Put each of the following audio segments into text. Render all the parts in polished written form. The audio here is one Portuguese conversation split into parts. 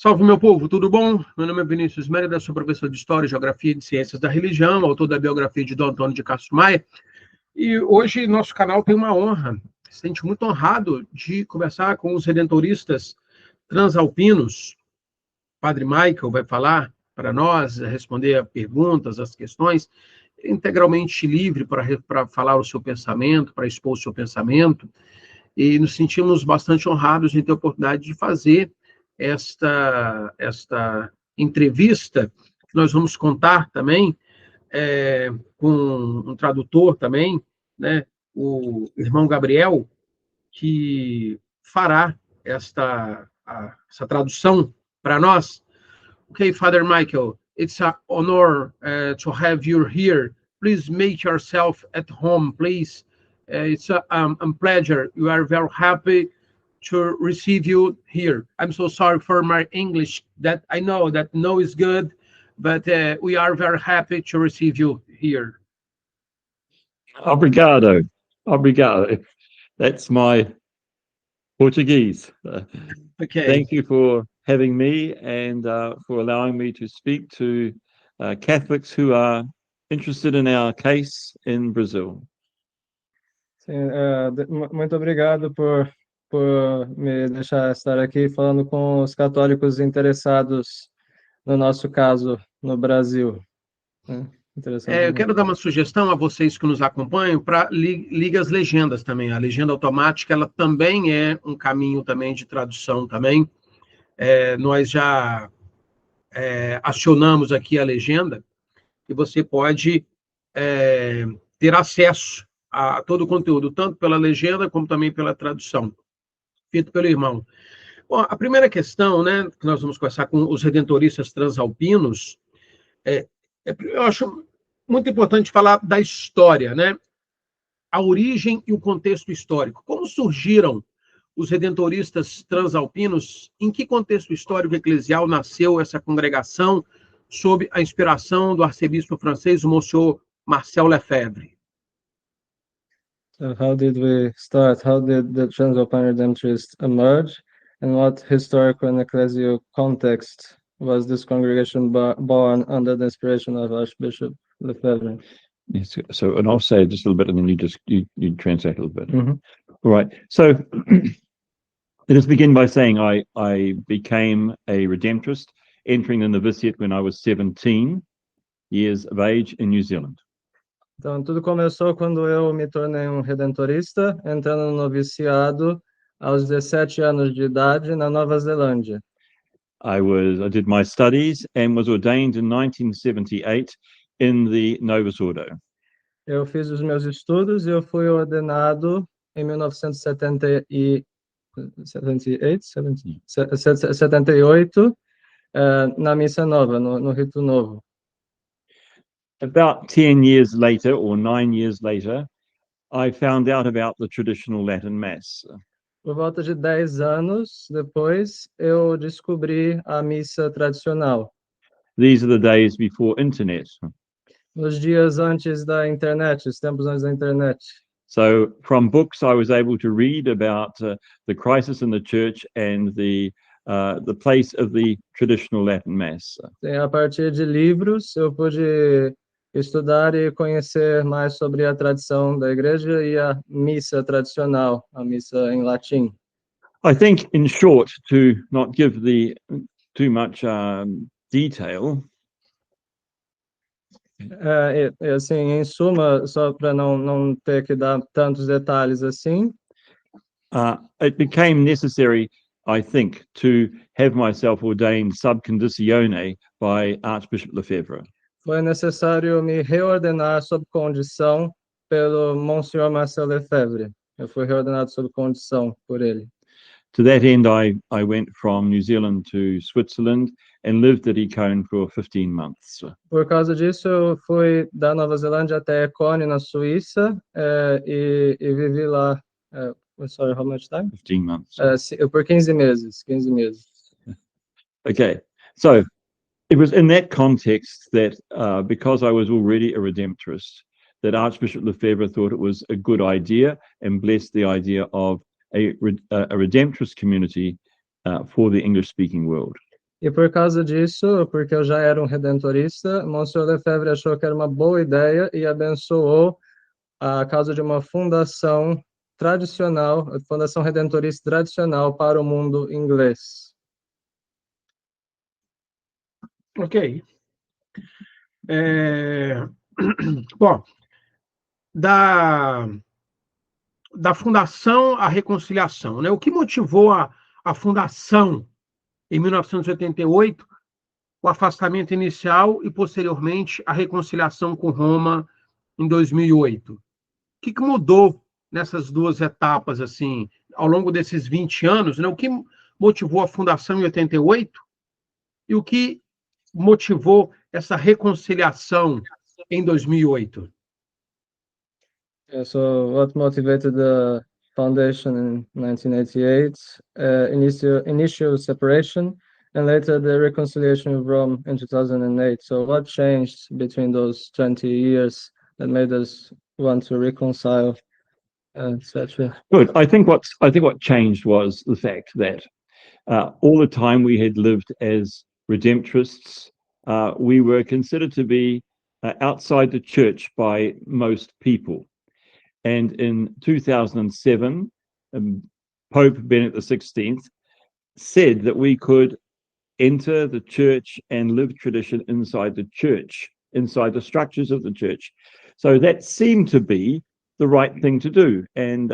Salve, meu povo, tudo bom? Meu nome é Vinícius Mérida, sou professor de História, Geografia e de Ciências da Religião, autor da biografia de Dom Antônio de Castro Maia. E hoje nosso canal tem uma honra, se sente muito honrado de conversar com os redentoristas transalpinos. Padre Michael vai falar para nós, responder a perguntas, as questões, integralmente livre para falar o seu pensamento, para expor o seu pensamento. E nos sentimos bastante honrados em ter a oportunidade de fazer esta entrevista, que nós vamos contar também com um tradutor também, né, o irmão Gabriel, que fará essa tradução para nós. Okay, Father Michael, it's an honor to have you here. Please make yourself at home, please. It's a pleasure. We are very happy to receive you here. I'm so sorry for my English, that I know that no is good, but we are very happy to receive you here. Obrigado. Obrigado. That's my Portuguese. Okay. Thank you for having me and for allowing me to speak to Catholics who are interested in our case in Brazil. Sim, muito obrigado por me deixar estar aqui falando com os católicos interessados no nosso caso no Brasil. Interessante. Eu quero dar uma sugestão a vocês que nos acompanham para ligar as legendas também. A legenda automática, ela também é um caminho também de tradução também. Nós já acionamos aqui a legenda e você pode ter acesso a todo o conteúdo, tanto pela legenda como também pela tradução, feito pelo irmão. Bom, a primeira questão, né, que nós vamos conversar com os redentoristas transalpinos, eu acho muito importante falar da história, né? A origem e o contexto histórico. Como surgiram os redentoristas transalpinos? Em que contexto histórico eclesial nasceu essa congregação sob a inspiração do arcebispo francês, o Monsieur Marcel Lefebvre? So how did we start? How did the Transalpine Redemptorists emerge? And what historical and ecclesial context was this congregation born under the inspiration of Archbishop Lefebvre? Yes, so, and I'll say just a little bit, and then you translate a little bit. Mm-hmm. All right. So let us begin by saying I became a Redemptorist, entering the novitiate when I was 17 years of age in New Zealand. Então, tudo começou quando eu me tornei redentorista, entrando no noviciado aos 17 anos de idade na Nova Zelândia. I did my studies and was ordained in 1978 in the Novus Ordo. Eu fiz os meus estudos e eu fui ordenado em 1978 na Missa Nova, no Rito Novo. About 10 years later, or 9 years later, I found out about the traditional Latin Mass. Por volta de 10 anos depois, eu descobri a missa tradicional. These are the days before internet. Nos dias antes da internet, os tempos antes da internet. So from books, I was able to read about the crisis in the church and the place of the traditional Latin Mass. A partir de livros, eu pude estudar e conhecer mais sobre a tradição da igreja e a missa tradicional, a missa em latim. I think, in short, to not give too much detail, assim, em suma, só para não ter que dar tantos detalhes assim, it became necessary, I think, to have myself ordained sub conditione by Archbishop Lefebvre. Foi necessário me reordenar sob condição pelo Monsenhor Marcel Lefebvre. Eu fui reordenado sob condição por ele. To that end, I went from New Zealand to Switzerland and lived at Econe for 15 months. Por causa disso, eu fui da Nova Zelândia até Econe, na Suíça, e vivi lá. Sorry, how much time? 15 months. Por 15 meses. Okay, so it was in that context that, because I was already a Redemptorist, that Archbishop Lefebvre thought it was a good idea and blessed the idea of a Redemptorist community for the English-speaking world. E por causa disso, porque eu já era um redentorista, Monsieur Lefebvre achou que era uma boa ideia e abençoou a causa de uma fundação tradicional, a fundação redentorista tradicional para o mundo inglês. Ok. Bom, da fundação à reconciliação, né? O que motivou a fundação em 1988, o afastamento inicial e, posteriormente, a reconciliação com Roma em 2008? O que mudou nessas duas etapas, assim, ao longo desses 20 anos, né? O que motivou a fundação em 88 e o que motivou essa reconciliação em 2008? So what motivated the foundation in 1988, initial separation, and later the reconciliation with Rome in 2008. So what changed between those 20 years that made us want to reconcile, etc.? Good. I think what changed was the fact that all the time we had lived as Redemptorists, we were considered to be outside the church by most people. And in 2007, Pope Benedict XVI said that we could enter the church and live tradition inside the church, inside the structures of the church. So that seemed to be the right thing to do. And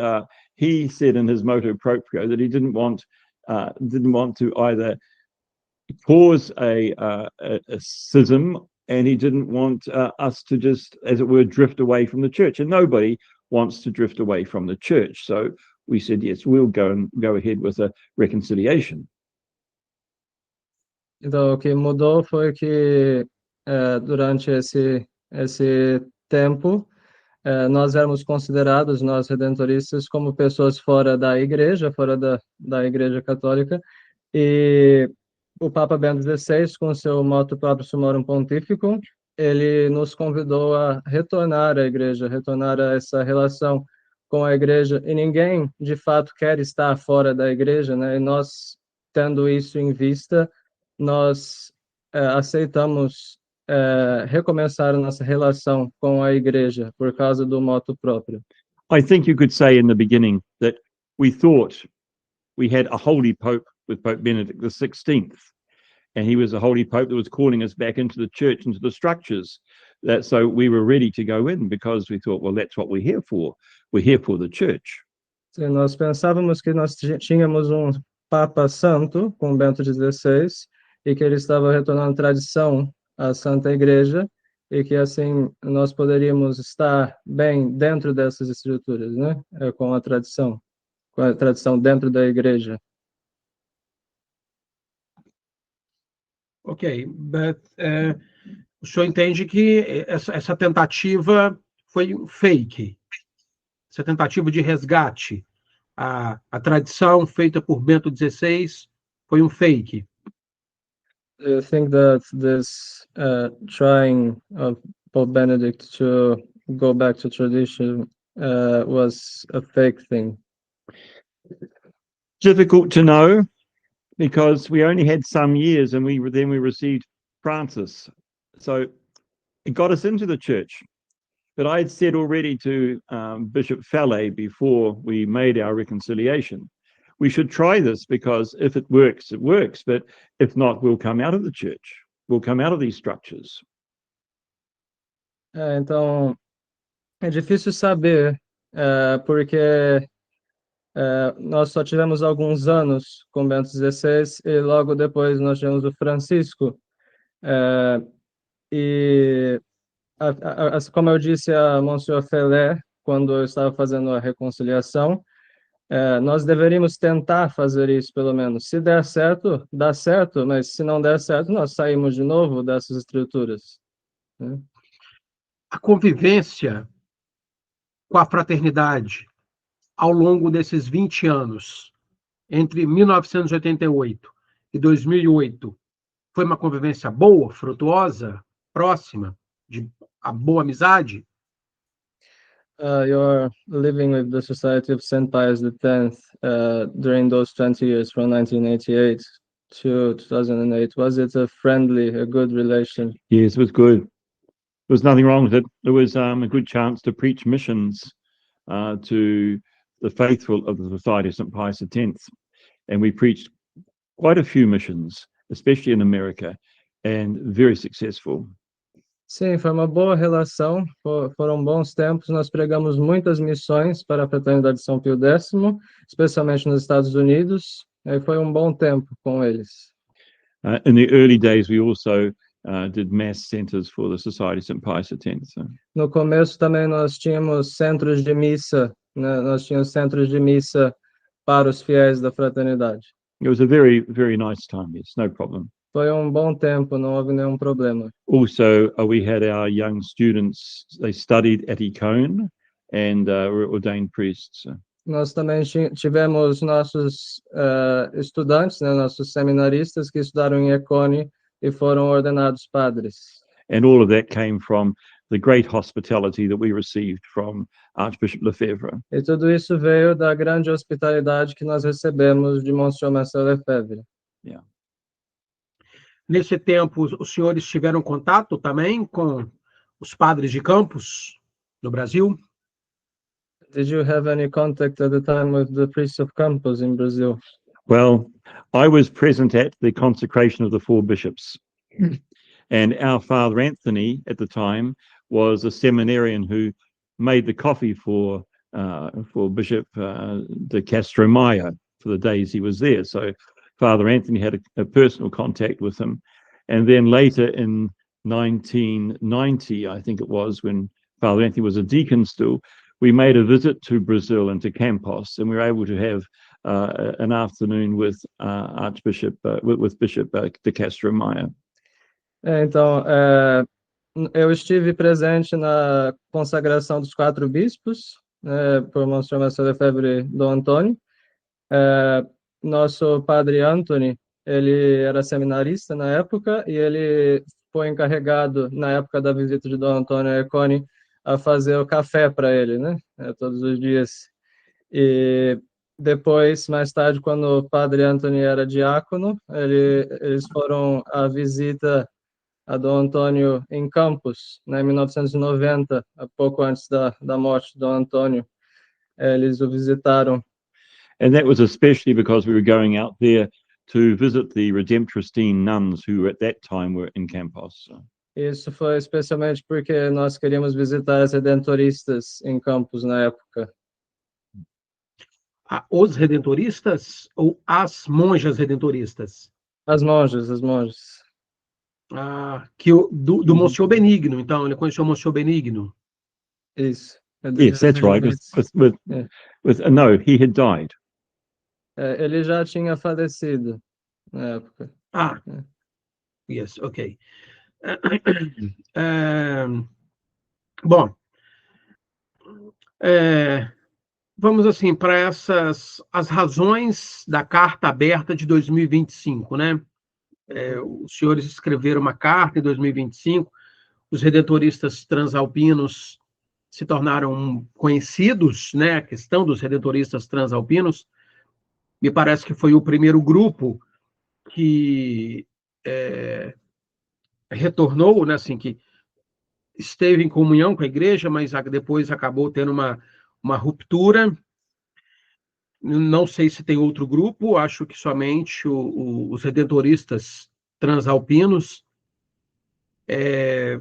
he said in his motu proprio that he didn't want to either cause a schism, and he didn't want us to just, as it were, drift away from the church. And nobody wants to drift away from the church. So we said, yes, we'll go ahead with a reconciliation. Então, o que mudou foi que durante esse tempo nós éramos considerados, nós redentoristas, como pessoas fora da igreja, fora da igreja católica, e o Papa Bento XVI, com seu motu proprio Summorum Pontificum, ele nos convidou a retornar à igreja, retornar a essa relação com a igreja, e ninguém, de fato, quer estar fora da igreja, né? E nós, tendo isso em vista, nós aceitamos recomeçar a nossa relação com a igreja por causa do motu próprio. I think you could say in the beginning that we thought we had a holy pope with Pope Benedict XVI, and he was a holy pope that was calling us back into the church, into the structures. So we were ready to go in because we thought, well, that's what we're here for. We're here for the church. Sim, nós pensávamos que nós tínhamos Papa Santo, com Bento XVI, e que ele estava retornando tradição à Santa Igreja, e que assim nós poderíamos estar bem dentro dessas estruturas, né? Com a tradição dentro da Igreja. Ok, but, o senhor entende que essa tentativa foi fake, essa tentativa de resgate, a tradição feita por Bento XVI foi fake? Do you think that this trying of Pope Benedict to go back to tradition was a fake thing? Difficult to know, because we only had some years, and we received Francis, so it got us into the church. But I had said already to Bishop Fallet before we made our reconciliation, we should try this, because if it works, it works. But if not, we'll come out of the church. We'll come out of these structures. Então, é difícil saber, porque nós só tivemos alguns anos com Bento XVI e logo depois nós tivemos o Francisco. E, como eu disse a Monsieur Fallet, quando eu estava fazendo a reconciliação, nós deveríamos tentar fazer isso, pelo menos. Se der certo, dá certo, mas se não der certo, nós saímos de novo dessas estruturas, né? A convivência com a fraternidade ao longo desses 20 anos, entre 1988 e 2008, foi uma convivência boa, frutuosa, próxima, de a boa amizade? You're living with the Society of St. Pius X during those 20 years, from 1988 to 2008? Was it a good relation? Yes, it was good. There was nothing wrong with it. It was a good chance to preach missions to the faithful of the Society of St. Pius X. And we preached quite a few missions, especially in America, and very successful. Sim, foi uma boa relação, foram bons tempos, nós pregamos muitas missões para a Fraternidade de São Pio X, especialmente nos Estados Unidos, e foi um bom tempo com eles. In the early days, we also did mass centers for the Society of St. Pius X. No começo também nós tínhamos centros de missa, né? Nós tínhamos centros de missa para os fiéis da fraternidade. It was a very, very nice time, yes, no problem. Foi um bom tempo, não houve nenhum problema. Also, we had our young students, they studied at Icone and were ordained priests. Nós também tivemos nossos estudantes, né, nossos seminaristas que estudaram em Econe e foram ordenados padres. And all of that came from the great hospitality that we received from Archbishop Lefebvre. E tudo isso veio da grande hospitalidade que nós recebemos de Monsenhor Marcel Lefebvre. Yeah. Nesse tempo, os senhores tiveram contato também com os padres de campus no Brasil? Did you have any contact at the time with the priests of campus in Brazil? Well, I was present at the consecration of the 4 bishops. And our Father Anthony at the time was a seminarian who made the coffee for Bishop de Castro Maia for the days he was there. So Father Anthony had a personal contact with him. And then later in 1990, I think it was, when Father Anthony was a deacon still, we made a visit to Brazil and to Campos, and we were able to have an afternoon with with Bishop de Castro Maia. Então, eu estive presente na consagração dos 4 bispos, por Monsenhor Marcel Lefebvre Dom Antônio. Nosso padre Anthony, ele era seminarista na época, e ele foi encarregado, na época da visita de Dom Antônio a Econe, a fazer o café para ele, né? Todos os dias. E depois, mais tarde, quando o padre Anthony era diácono, eles foram à visita a Dom Antônio em Campos, né, em 1990, pouco antes da morte de Dom Antônio. Eles o visitaram. And that was especially because we were going out there to visit the Redemptoristine nuns who at that time were in Campos. Isso foi especialmente porque nós queríamos visitar as redentoristas em Campos na época. Os redentoristas ou as monjas redentoristas? As monjas, as monjas. Do Monsenhor Benigno, então, ele conheceu o Monsenhor Benigno. Isso. Yes, that's right. No, he had died. Ele já tinha falecido na época. Yes, ok. Bom, vamos assim para as razões da carta aberta de 2025, né? Os senhores escreveram uma carta em 2025, os redentoristas transalpinos se tornaram conhecidos, né? A questão dos redentoristas transalpinos, me parece que foi o primeiro grupo que retornou, né, assim, que esteve em comunhão com a igreja, mas depois acabou tendo uma ruptura. Não sei se tem outro grupo, acho que somente os redentoristas transalpinos.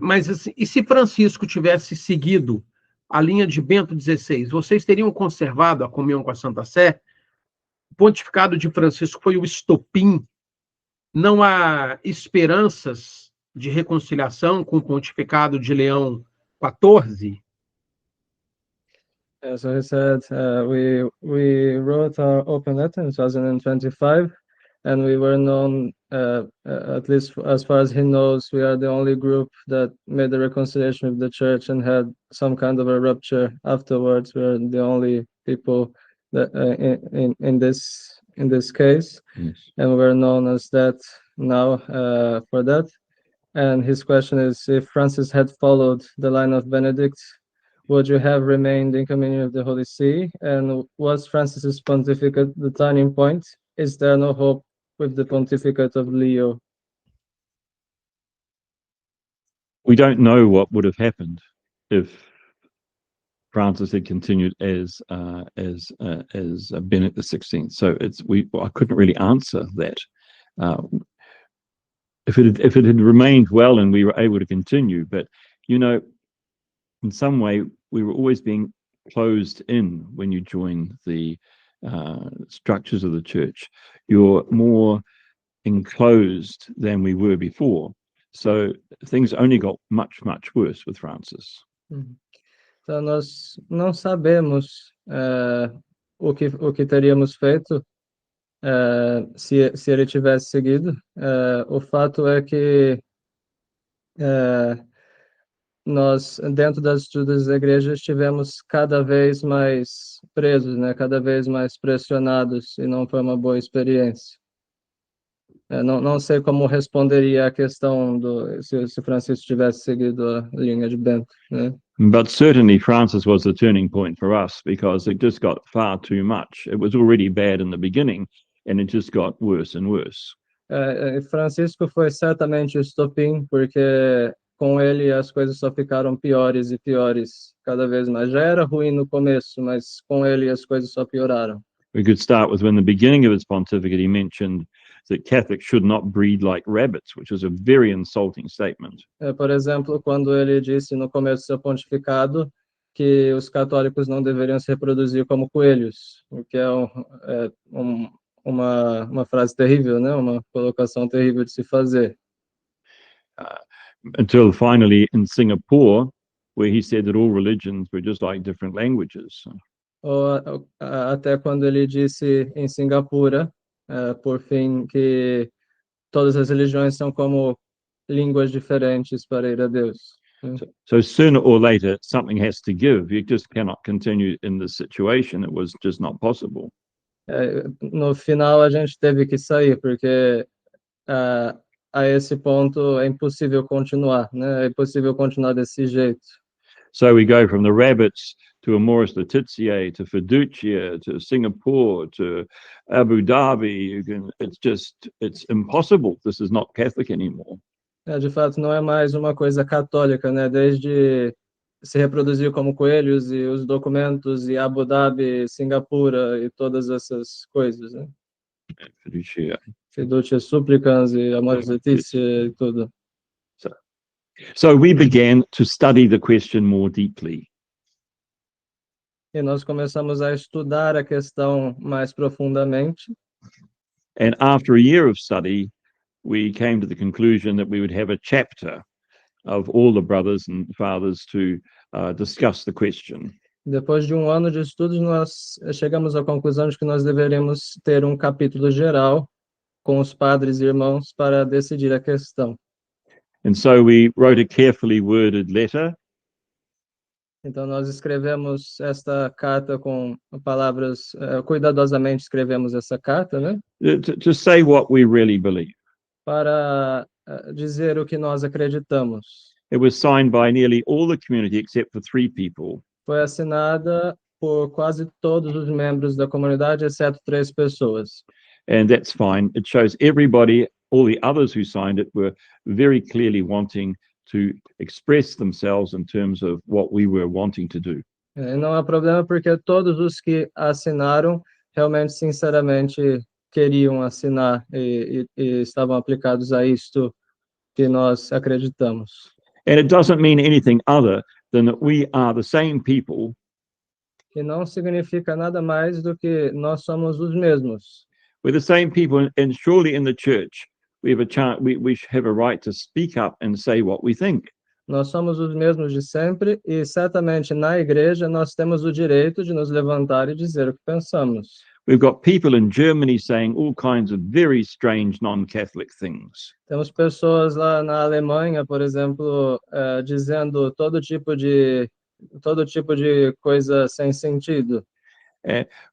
Mas, assim, e se Francisco tivesse seguido a linha de Bento XVI, vocês teriam conservado a comunhão com a Santa Sé? O pontificado de Francisco foi o estopim. Não há esperanças de reconciliação com o pontificado de Leão XIV? So he said, we wrote our open letter in 2025, and we were known, at least as far as he knows, we are the only group that made the reconciliation with the church and had some kind of a rupture afterwards. We're the only people that in this case, yes. And we're known as that now for that. And his question is, if Francis had followed the line of Benedict, would you have remained in communion with the Holy See? And was Francis's pontificate the turning point? Is there no hope with the pontificate of Leo? We don't know what would have happened if Francis had continued as Benedict XVI. So I couldn't really answer that. If it had remained well and we were able to continue, but in some way we were always being closed in when you join the structures of the church. You're more enclosed than we were before. So things only got much worse with Francis. Então nós não sabemos o que teríamos feito se ele tivesse seguido. O fato é que nós, dentro das estruturas da igreja, estivemos cada vez mais presos, né? Cada vez mais pressionados, e não foi uma boa experiência. Não sei como responderia a questão se Francisco tivesse seguido a linha de Bento, né? But certainly Francis was a turning point for us because it just got far too much. It was already bad in the beginning and it just got worse and worse. Francisco foi certamente o estopim, porque com ele as coisas só ficaram piores e piores cada vez mais. Já era ruim no começo, mas com ele as coisas só pioraram. We could start with when the beginning of his pontificate he mentioned that Catholics should not breed like rabbits, which was a very insulting statement. Por exemplo, quando ele disse no começo do seu pontificado que os católicos não deveriam se reproduzir como coelhos, o que é uma frase terrível, né? Uma colocação terrível de se fazer. Until finally in Singapore, where he said that all religions were just like different languages. Até quando ele disse em Singapura, por fim, que todas as religiões são como línguas diferentes para ir a Deus. So sooner or later, something has to give. You just cannot continue in this situation. It was just not possible. No final, a gente teve que sair, porque a esse ponto é impossível continuar, né? É impossível continuar desse jeito. So we go from the rabbits to Amoris Laetitia, to Fiducia, to Singapore, to Abu Dhabi. It's impossible. This is not Catholic anymore. De fato, não é mais uma coisa católica, né? Desde se reproduzir como coelhos e os documentos e Abu Dhabi, Singapura e todas essas coisas, né? Fiducia Supplicans e Amoris Laetitia e tudo. So we began to study the question more deeply. E nós começamos a estudar a questão mais profundamente. And after a year of study, we came to the conclusion that we would have a chapter of all the brothers and fathers to discuss the question. Depois de ano de estudos, nós chegamos à conclusão de que nós deveríamos ter capítulo geral com os padres e irmãos para decidir a questão. And so we wrote a carefully worded letter. Então nós escrevemos esta carta com palavras, cuidadosamente escrevemos essa carta, né? To say what we really believe. Para dizer o que nós acreditamos. It was signed by nearly all the community except for 3 people. Foi assinada por quase todos os membros da comunidade, exceto 3 pessoas. And that's fine. It shows everybody, all the others who signed it were very clearly wanting to express themselves in terms of what we were wanting to do. Não há problema porque todos os que assinaram realmente, sinceramente, queriam assinar e estavam aplicados a isto que nós acreditamos. And it doesn't mean anything other than that we are the same people. E não significa nada mais do que nós somos os mesmos. We're the same people, and surely in the church we have a chance. We have a right to speak up and say what we think. Nós somos os mesmos de sempre e certamente na igreja nós temos o direito de nos levantar e dizer o que pensamos. We've got people in Germany saying all kinds of very strange non-Catholic things. Temos pessoas lá na Alemanha, por exemplo, dizendo todo tipo de coisa sem sentido.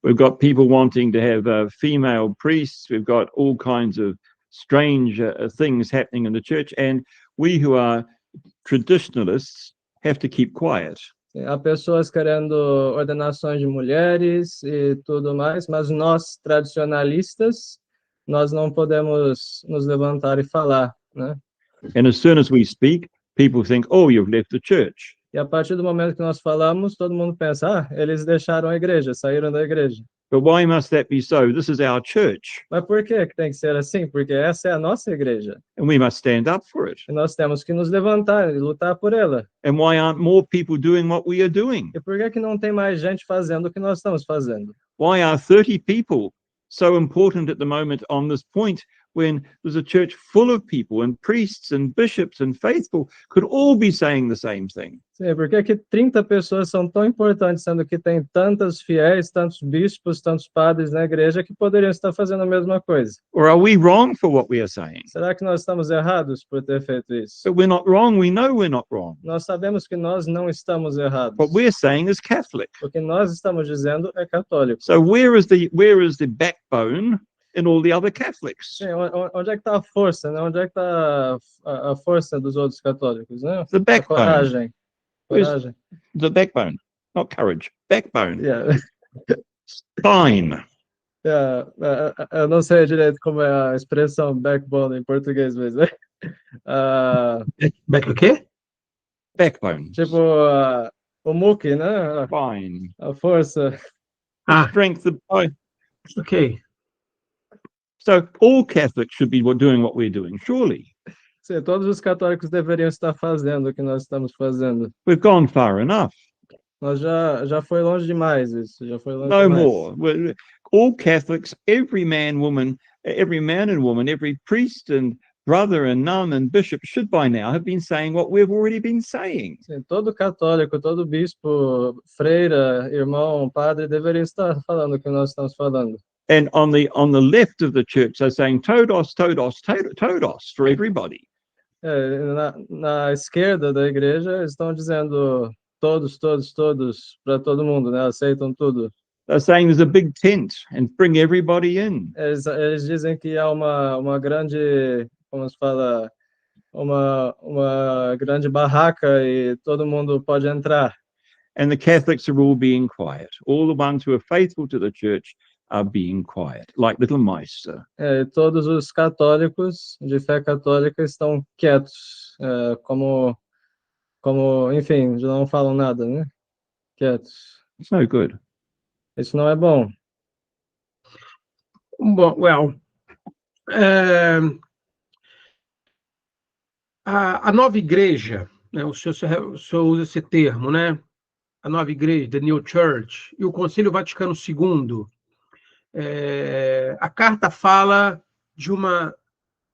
We've got people wanting to have female priests. We've got all kinds of strange things happening in the church, and we who are traditionalists have to keep quiet. Há pessoas querendo ordenações de mulheres e tudo mais, mas nós, tradicionalistas, nós não podemos nos levantar e falar, né? And as soon as we speak, people think, oh, you've left the church. E a partir do momento que nós falamos, todo mundo pensa, eles deixaram a igreja, saíram da igreja. But why must that be so? This is our church, Mas por que tem que ser assim? Porque essa é a nossa igreja. and we must stand up for it. E nós temos que nos levantar e lutar por ela. And why aren't more people doing what we are doing? E por que não tem mais gente fazendo o que nós estamos fazendo? Why are 30 people so important at the moment on this point when there's a church full of people and priests and bishops and faithful could all be saying the same thing? Sim, por que 30 pessoas são tão importantes, sendo que tem tantos fiéis, tantos bispos, tantos padres na igreja que poderiam estar fazendo a mesma coisa? Or are we wrong for what we are saying? Será que nós estamos errados por ter feito isso? But we're not wrong. We know we're not wrong. Nós sabemos que nós não estamos errados. What we're saying is Catholic. O que nós estamos dizendo é católico. So where is the backbone in all the other Catholics? Sim, onde é que está a força, né? Onde é que está a força dos outros católicos, né? The A backbone. coragem. Coragem. The backbone, not courage. Backbone. Yeah. Spine. Eu não sei direito como é a expressão backbone em português, mas Back o quê? Backbone. tipo o muque, né? Spine. A força. Ah, Strength of bone. ok. So all Catholics should be doing what we're doing, surely. Sim, todos os católicos deveriam estar fazendo o que nós estamos fazendo. We've gone far enough. Nós já foi longe demais isso, já foi longe No demais. more. All Catholics, every man and woman, every priest and brother and nun and bishop should by now have been saying what we've already been saying. Sim, todo católico, todo bispo, freira, irmão, padre deveria estar falando o que nós estamos falando. And on the left of the church, they're saying todos, todos, todos for everybody. Na esquerda da igreja estão dizendo todos, todos, todos para todo mundo, né? Aceitam tudo. They're saying there's a big tent and bring everybody in. Eles dizem que há uma grande, como se fala, uma grande barraca e todo mundo pode entrar. And the Catholics are all being quiet. All the ones who are faithful to the church are being quiet, like little mice. Todos os católicos de fé católica estão quietos, como, enfim, não falam nada, né? Quietos. It's no good. Isso não é bom. Bom, well, a nova igreja, né, o senhor usa esse termo, né? A nova igreja, the New Church, e o Concílio Vaticano II. A carta fala de uma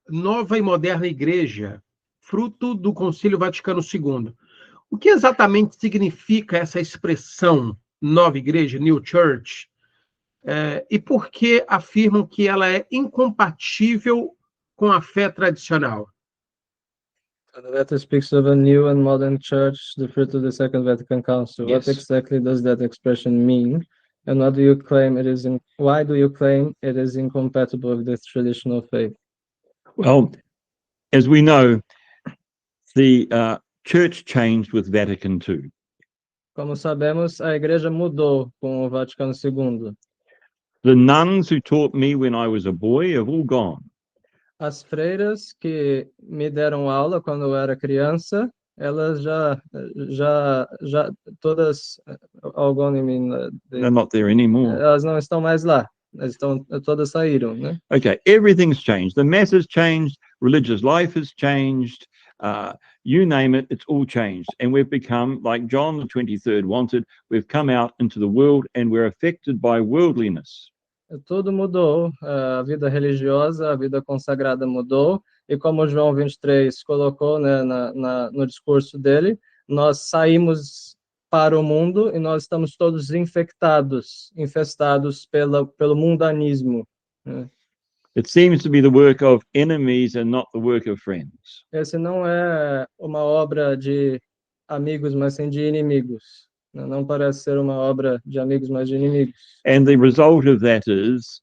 nova e moderna igreja, fruto do Concílio Vaticano II. O que exatamente significa essa expressão nova igreja, New Church? E por que afirmam que ela é incompatível com a fé tradicional? So the letter speaks of a new and modern church, the fruit of the Second Vatican Council. Yes. What exactly does that expression mean? And why do you claim it is incompatible with the traditional faith? Well, as we know, the church changed with Vatican II. Como sabemos, a igreja mudou com o Vaticano II. The nuns who taught me when I was a boy have all gone. As freiras que me deram aula quando eu era criança, elas já todas, They're not there anymore. elas não estão mais lá. Todas saíram, né? Okay, everything's changed. The mass has changed. Religious life has changed. You name it, it's all changed. And we've become, like John the 23rd wanted, we've come out into the world and we're affected by worldliness. Tudo mudou, a vida religiosa, a vida consagrada mudou, e como João 23 colocou, né, no discurso dele, nós saímos para o mundo e nós estamos todos infestados pelo mundanismo. Né? It seems to be the work of enemies and not the work of friends. Esse não é uma obra de amigos, mas sim de inimigos. Não parece ser uma obra de amigos, mas de inimigos. And the result of that is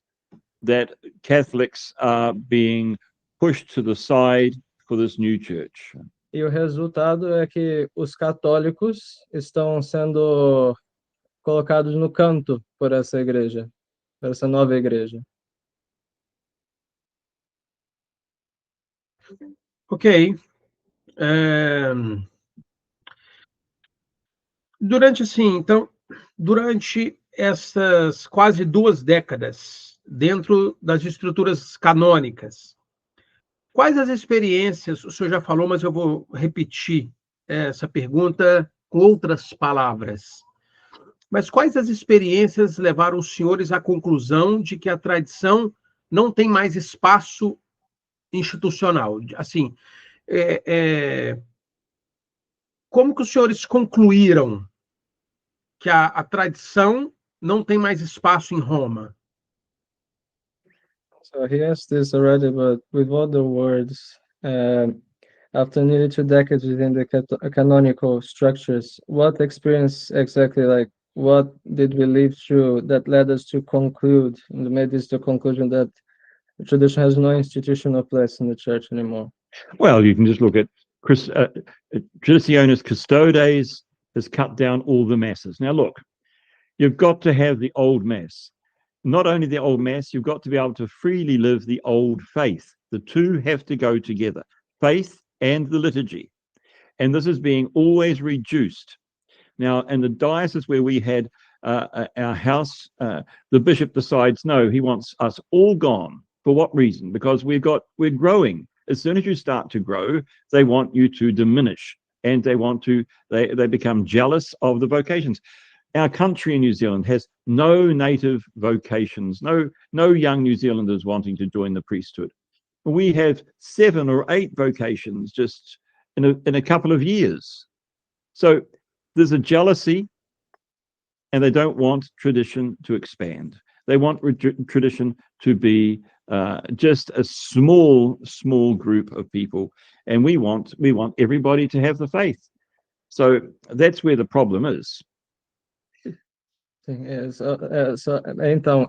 that Catholics are being pushed to the side for this new church. E o resultado é que os católicos estão sendo colocados no canto por essa igreja, por essa nova igreja. Ok. É, durante essas quase 2 décadas, dentro das estruturas canônicas, quais as experiências, o senhor já falou, mas eu vou repetir essa pergunta com outras palavras. Mas quais as experiências levaram os senhores à conclusão de que a tradição não tem mais espaço institucional? Assim, é, é, como que os senhores concluíram que a tradição não tem mais espaço em Roma? So he asked this already, but with other words, after nearly 2 decades within the canonical structures, what experience exactly, like, what did we live through that led us to conclude, and made this the conclusion that the tradition has no institutional place in the church anymore? Well, you can just look at Traditionis Custodes has cut down all the masses. Now, look, you've got to have the old mass. Not only the old mass, you've got to be able to freely live the old faith. The two have to go together, faith and the liturgy. And this is being always reduced. Now, in the diocese where we had our house, the bishop decides, no, he wants us all gone. For what reason? Because we're growing. As soon as you start to grow, they want you to diminish, and they become jealous of the vocations. Our country in New Zealand has no native vocations, no young New Zealanders wanting to join the priesthood. We have 7 or 8 vocations just in a couple of years. So there's a jealousy, and they don't want tradition to expand. They want tradition to be just a small group of people, and we want everybody to have the faith. So that's where the problem is. Sim, então,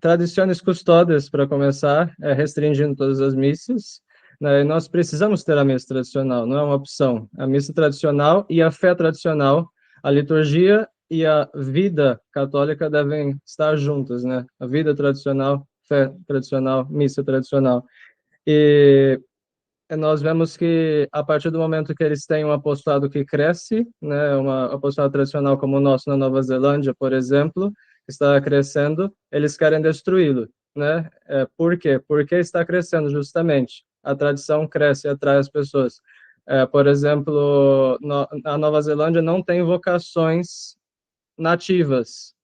Traditionis Custodes, para começar, restringindo todas as missas, né, e nós precisamos ter a missa tradicional, não é uma opção. A missa tradicional e a fé tradicional, a liturgia e a vida católica devem estar juntas, né? A vida tradicional, fé tradicional, missa tradicional. E nós vemos que, a partir do momento que eles têm um apostolado que cresce, né, um apostolado tradicional como o nosso na Nova Zelândia, por exemplo, está crescendo, eles querem destruí-lo, né? Por quê? Porque está crescendo, justamente. A tradição cresce e atrai as pessoas. Por exemplo, a Nova Zelândia não tem vocações nativas,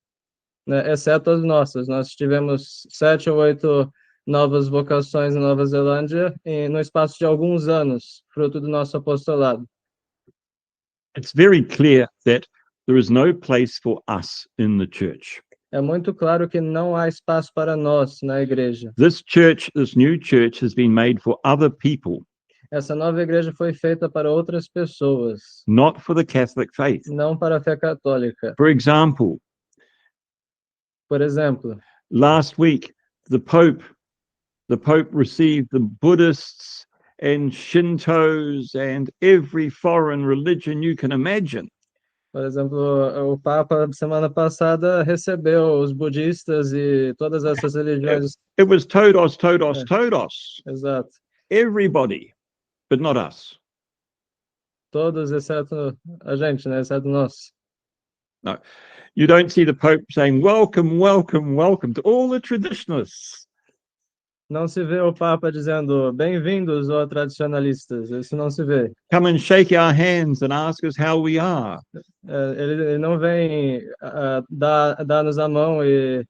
né, exceto as nossas. Nós tivemos 7 ou 8 novas vocações na Nova Zelândia no espaço de alguns anos, fruto do nosso apostolado. It's very clear that there is no place for us in the church. É muito claro que não há espaço para nós na igreja. This new church has been made for other people. Essa nova igreja foi feita para outras pessoas. Not for the Catholic faith. Não para a fé católica. For example, last week the Pope received the Buddhists and Shintos and every foreign religion you can imagine. Por exemplo, o Papa, semana passada, recebeu os budistas e todas essas religiões. It was todos. Exato. Everybody, but not us. Todos, exceto a gente, né? Exceto nós. No. You don't see the Pope saying, welcome to all the traditionalists. Não se vê o Papa dizendo, bem-vindos, ó tradicionalistas. Isso não se vê. Come and shake our hands and ask us how we are. Ele não vem dar-nos a mão e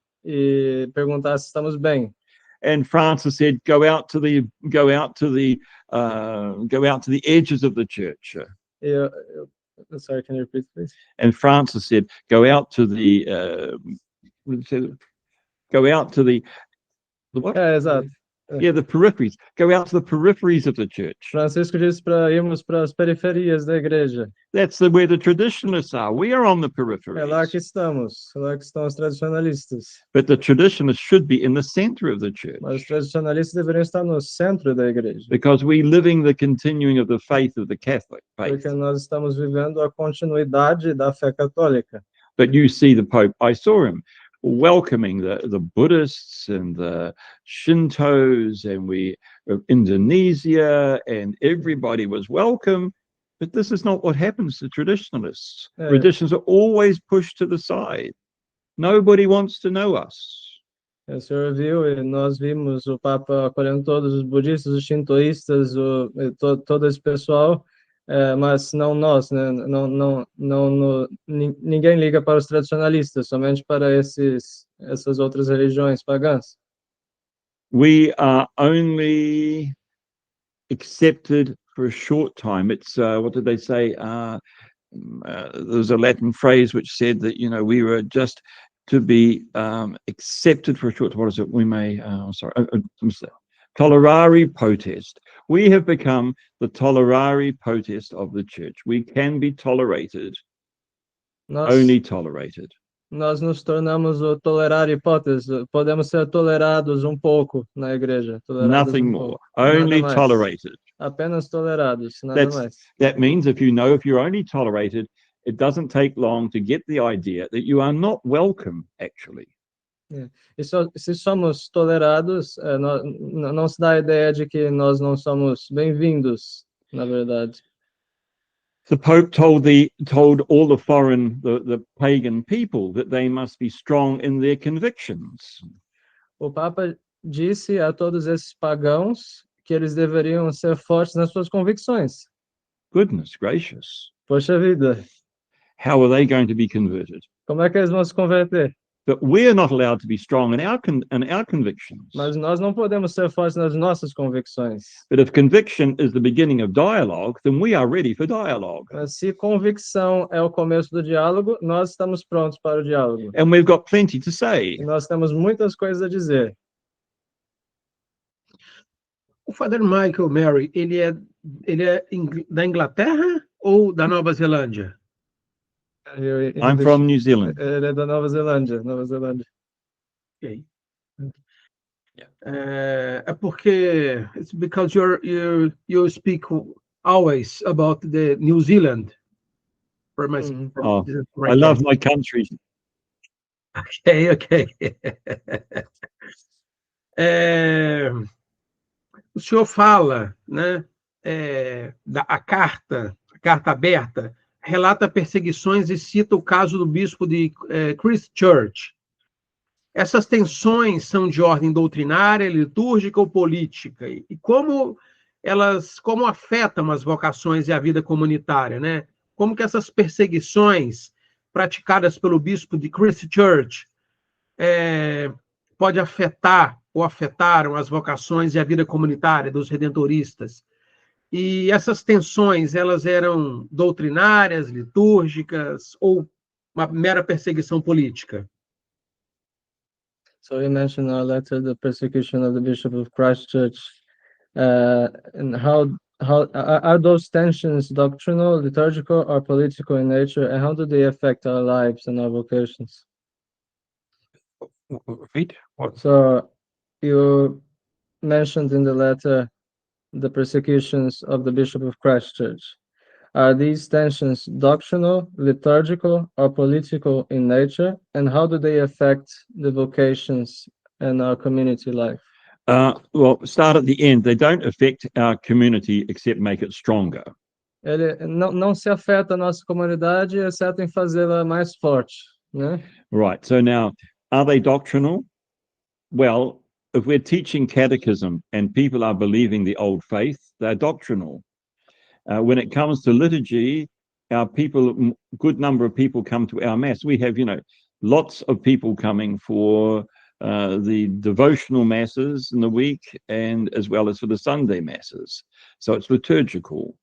perguntar se estamos bem. And Francis said, go out to the edges of the church. Sorry, can you repeat, please? And Francis said, go out to the what? Exato. Yeah, the peripheries. Go out to the peripheries of the church. Francisco disse para irmos para as periferias da igreja. That's where the traditionalists are. We are on the peripheries. É lá que estamos. É lá que estão os tradicionalistas. But the traditionalists should be in the center of the church. Mas os tradicionalistas deveriam estar no centro da igreja. Because we're living the continuing of the faith of the Catholic faith. Porque nós estamos vivendo a continuidade da fé católica. But you see the Pope, I saw him welcoming the Buddhists and the Shintos, and we of Indonesia, and everybody was welcome. But this is not what happens to traditionalists. Traditions are always pushed to the side. Nobody wants to know us. O senhor viu e nós vimos o Papa acolhendo todos os budistas, os shintoístas, todo esse pessoal, mas não nós, né? Ninguém liga para os tradicionalistas, somente para essas outras religiões pagãs. We are only accepted for a short time. It's what did they say? There's a Latin phrase which said that we were just to be accepted for a short time. What is it? We may tolerari potest. We have become the tolerari potest of the church. We can be tolerated, only tolerated. Nós nos tornamos o tolerari potest. Podemos ser tolerados pouco na igreja. Nothing more. Only tolerated. Apenas tolerados, nada mais. That means if you're only tolerated, it doesn't take long to get the idea that you are not welcome, actually. E se somos tolerados, não se dá a ideia de que nós não somos bem-vindos, na verdade. The Pope told all the foreign, the pagan people that they must be strong in their convictions. O Papa disse a todos esses pagãos que eles deveriam ser fortes nas suas convicções. Goodness gracious. Poxa vida. How are they going to be converted? Como é que eles vão se converter? But we're not allowed to be strong in our convictions. Mas nós não podemos ser fortes nas nossas convicções. But if conviction is the beginning of dialogue, then we are ready for dialogue. Mas se convicção é o começo do diálogo, nós estamos prontos para o diálogo. And we've got plenty to say. E nós temos muitas coisas a dizer. O Father Michael Mary, ele é da Inglaterra ou da Nova Zelândia? I'm from New Zealand. Ele é da Nova Zelândia. Okay. É porque it's because you speak always about the New Zealand. I love my country. Okay. O senhor fala, né, a carta aberta, relata perseguições e cita o caso do bispo de Christchurch. Essas tensões são de ordem doutrinária, litúrgica ou política? E como afetam as vocações e a vida comunitária, né? Como que essas perseguições praticadas pelo bispo de Christchurch pode afetar ou afetaram as vocações e a vida comunitária dos redentoristas? E essas tensões, elas eram doutrinárias, litúrgicas ou uma mera perseguição política? So you mentioned in our letter the persecution of the Bishop of Christchurch, and how are those tensions doctrinal, liturgical, or political in nature, and how do they affect our lives and our vocations? Repeat. What? So you mentioned in the letter the persecutions of the Bishop of Christchurch. Are these tensions doctrinal, liturgical, or political in nature, and how do they affect the vocations and our community life? Well, start at the end. They don't affect our community except make it stronger. Ele não se afeta a nossa comunidade, exceto em fazê-la mais forte, né? Right. So now, are they doctrinal? Well, if we're teaching catechism and people are believing the old faith, they're doctrinal. When it comes to liturgy, good number of people come to our mass. We have, lots of people coming for the devotional masses in the week and as well as for the Sunday masses. So it's liturgical.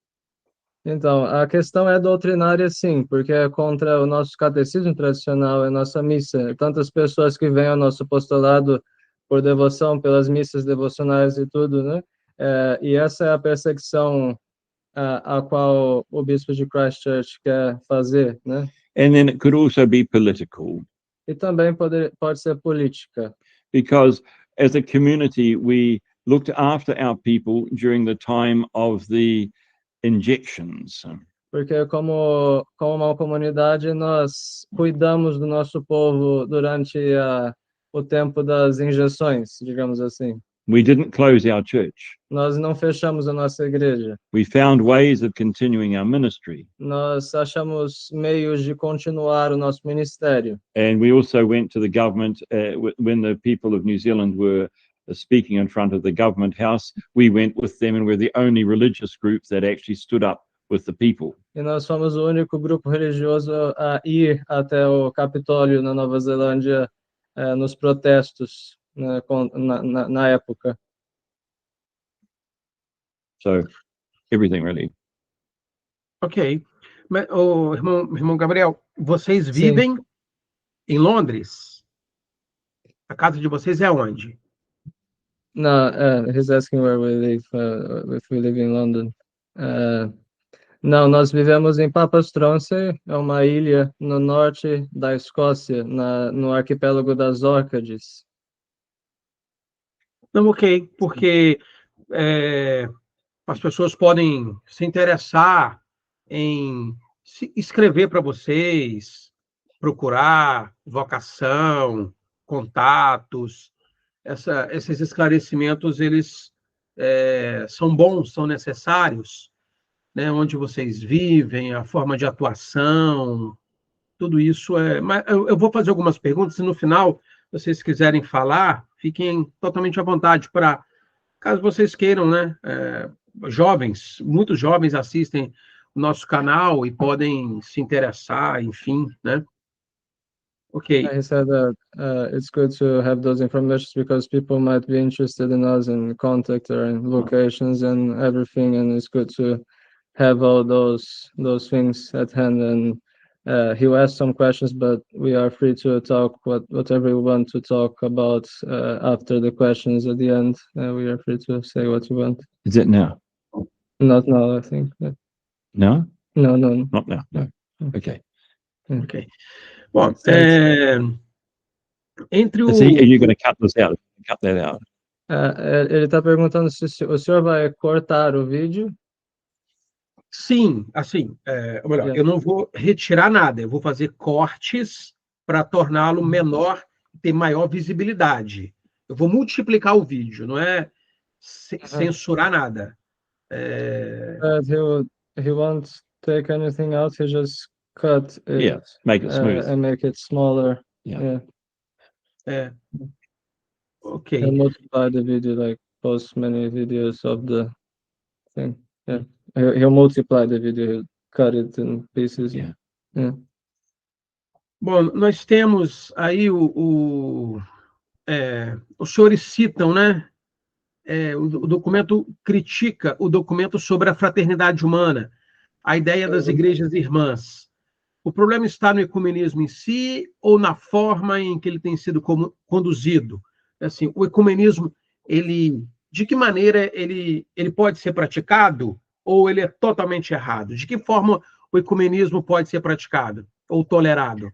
Então, a questão é doutrinária, sim, porque é contra o nosso catecismo tradicional, a nossa missa. Tantas pessoas que vêm ao nosso apostolado por devoção, pelas missas devocionais e tudo, né? E essa é a perseguição a qual o bispo de Christchurch quer fazer, né? And then it could also be political. E também pode ser política. Because as a community, we looked after our people during the time of the injections. Porque como uma comunidade, nós cuidamos do nosso povo durante o tempo das injeções, digamos assim. We didn't close our church. Nós não fechamos a nossa igreja. We found ways of continuing our ministry. Nós achamos meios de continuar o nosso ministério. And we also went to the government when the people of New Zealand were speaking in front of the government house. We went with them, and we're the only religious group that actually stood up with the people. E nós fomos o único grupo religioso a ir até o Capitólio na Nova Zelândia nos protestos na época. So everything really. Ok. Mas, irmão Gabriel, vocês vivem em Londres? A casa de vocês é onde? No, he's asking where we live, if we live in London. Não, nós vivemos em Papastronsay, é uma ilha no norte da Escócia, no arquipélago das Órcades. Não, ok, porque as pessoas podem se interessar em escrever para vocês, procurar vocação, contatos. Esses esclarecimentos, eles são bons, são necessários, né? Onde vocês vivem, a forma de atuação, tudo isso Mas eu vou fazer algumas perguntas e no final, se vocês quiserem falar, fiquem totalmente à vontade para, caso vocês queiram, né? Muitos jovens assistem o nosso canal e podem se interessar, enfim, né? Ok. He said that it's good to have those informations because people might be interested in us and contact and locations and everything, and it's good to have all those things at hand. And he will ask some questions, but we are free to talk whatever we want to talk about after the questions at the end. We are free to say what you want. Is it now? Not now, I think. No? No. Not now. No. Okay. Ok. Bom, entre o... Are you going to cut this out? Cut that out. Ele está perguntando se o senhor vai cortar o vídeo. Sim, assim, ou melhor, eu não vou retirar nada, eu vou fazer cortes para torná-lo menor, ter maior visibilidade. Eu vou multiplicar o vídeo, não é censurar nada. He won't take anything out, he just cut it. Make it smooth. And make it smaller. Ok. And multiply the video, like post many videos of the thing. He'll multiply the video, he'll cut it in pieces. Bom, nós temos aí os senhores citam, né? O documento critica o documento sobre a fraternidade humana, a ideia das igrejas irmãs. O problema está no ecumenismo em si ou na forma em que ele tem sido conduzido? Assim, o ecumenismo, de que maneira ele pode ser praticado ou ele é totalmente errado? De que forma o ecumenismo pode ser praticado ou tolerado?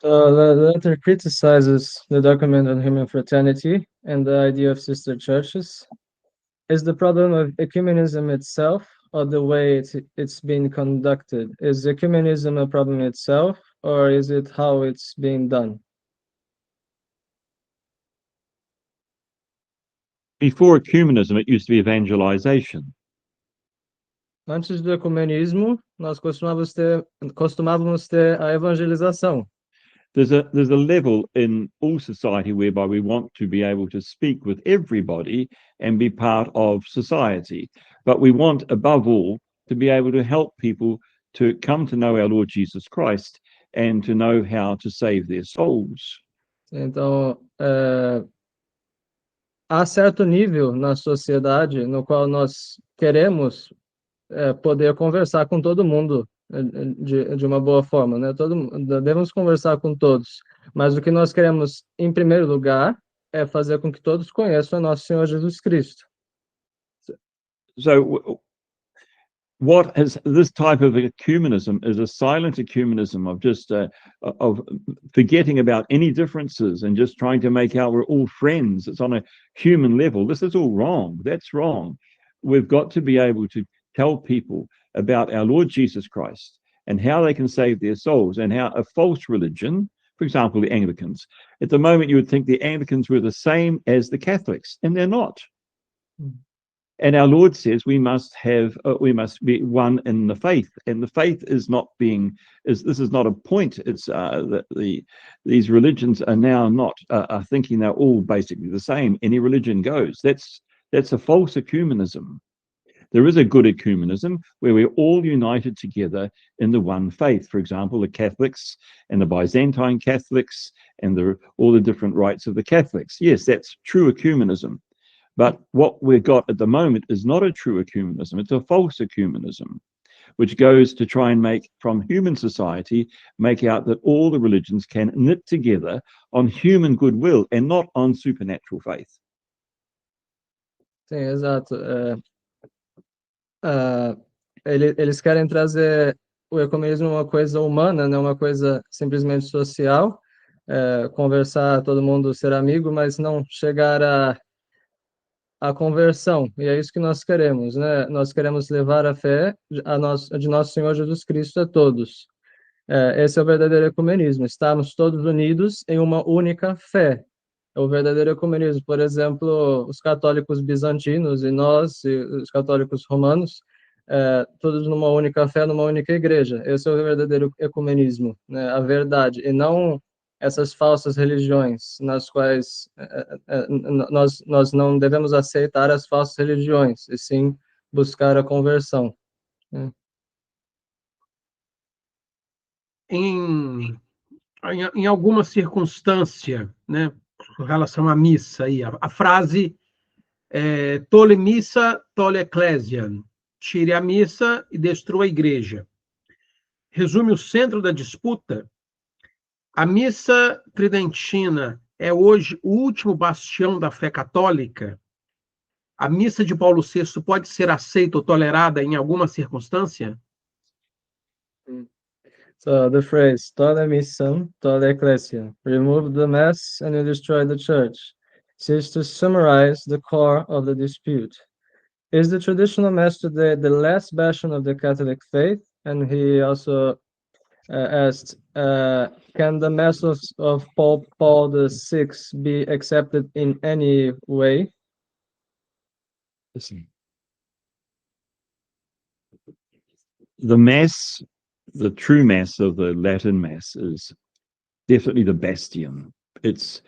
The letter criticizes the document on human fraternity and the idea of sister churches. Is the problem of ecumenism itself or the way it's being conducted? Is ecumenism a problem itself, or is it how it's being done? Before ecumenism, it used to be evangelization. Antes do ecumenismo, nós costumávamos ter a evangelização. There's a level in all society whereby we want to be able to speak with everybody and be part of society. But we want, above all, to be able to help people to come to know our Lord Jesus Christ and to know how to save their souls. Então, há certo nível na sociedade no qual nós queremos poder conversar com todo mundo de uma boa forma, né? Devemos conversar com todos, mas o que nós queremos, em primeiro lugar, é fazer com que todos conheçam o nosso Senhor Jesus Cristo. So what is this type of ecumenism is a silent ecumenism of just of forgetting about any differences and just trying to make out we're all friends. It's on a human level. This is all wrong. That's wrong. We've got to be able to tell people about our Lord Jesus Christ and how they can save their souls, and how a false religion, For example, the Anglicans. At the moment, you would think the Anglicans were the same as the Catholics, and they're not. And our Lord says we must be one in the faith, and the faith is not this is not a point. It's that these religions are now not are thinking they're all basically the same. Any religion goes. That's a false ecumenism. There is a good ecumenism where we're all united together in the one faith. For example, the Catholics and the Byzantine Catholics and all the different rites of the Catholics. Yes, that's true ecumenism. But what we've got at the moment is not a true ecumenism. It's a false ecumenism, which goes to try and make from human society, make out that all the religions can knit together on human goodwill and not on supernatural faith. Sim, exato. Eles querem trazer o ecumenismo uma coisa humana, né? Uma coisa simplesmente social, conversar, todo mundo ser amigo, mas não chegar a conversão, e é isso que nós queremos, né? Nós queremos levar a fé de nosso Senhor Jesus Cristo a todos. Esse é o verdadeiro ecumenismo, estamos todos unidos em uma única fé. É o verdadeiro ecumenismo. Por exemplo, os católicos bizantinos e nós, e os católicos romanos, todos numa única fé, numa única igreja. Esse é o verdadeiro ecumenismo, né? A verdade, e não essas falsas religiões, nas quais nós não devemos aceitar as falsas religiões, e sim buscar a conversão. Em alguma circunstância, né, com relação à missa, aí, a frase tole missa, tole ecclesia, tire a missa e destrua a igreja, resume o centro da disputa. A missa tridentina é hoje o último bastião da fé católica? A missa de Paulo VI pode ser aceita ou tolerada em alguma circunstância? So the phrase "tole missam, tole ecclesia," remove the mass and you destroy the church, seems to summarize the core of the dispute. Is the traditional mass today the last bastion of the Catholic faith? And he also asked, can the mass of Paul VI be accepted in any way? Listen. The mass, the true mass of the Latin mass, is definitely the bastion. It's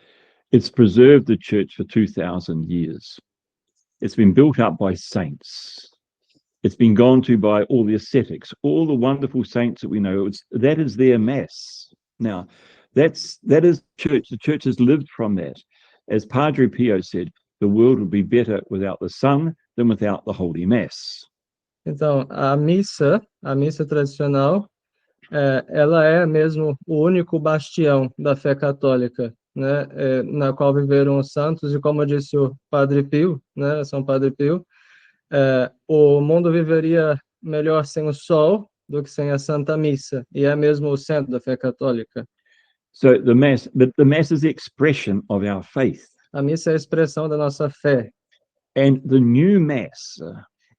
preserved the church for 2,000 years. It's been built up by saints. It's been gone to by all the ascetics, all the wonderful saints that we know. That is their mass. Now, that is church. The church has lived from that. As Padre Pio said, the world would be better without the sun than without the Holy Mass. Então, a missa tradicional, ela é mesmo o único bastião da fé católica, né, na qual viveram os santos, e como disse o Padre Pio, né, São Padre Pio, o mundo viveria melhor sem o sol do que sem a Santa Missa, e é mesmo o centro da fé católica. So the mass is the expression of our faith. A missa é a expressão da nossa fé. And the new mass,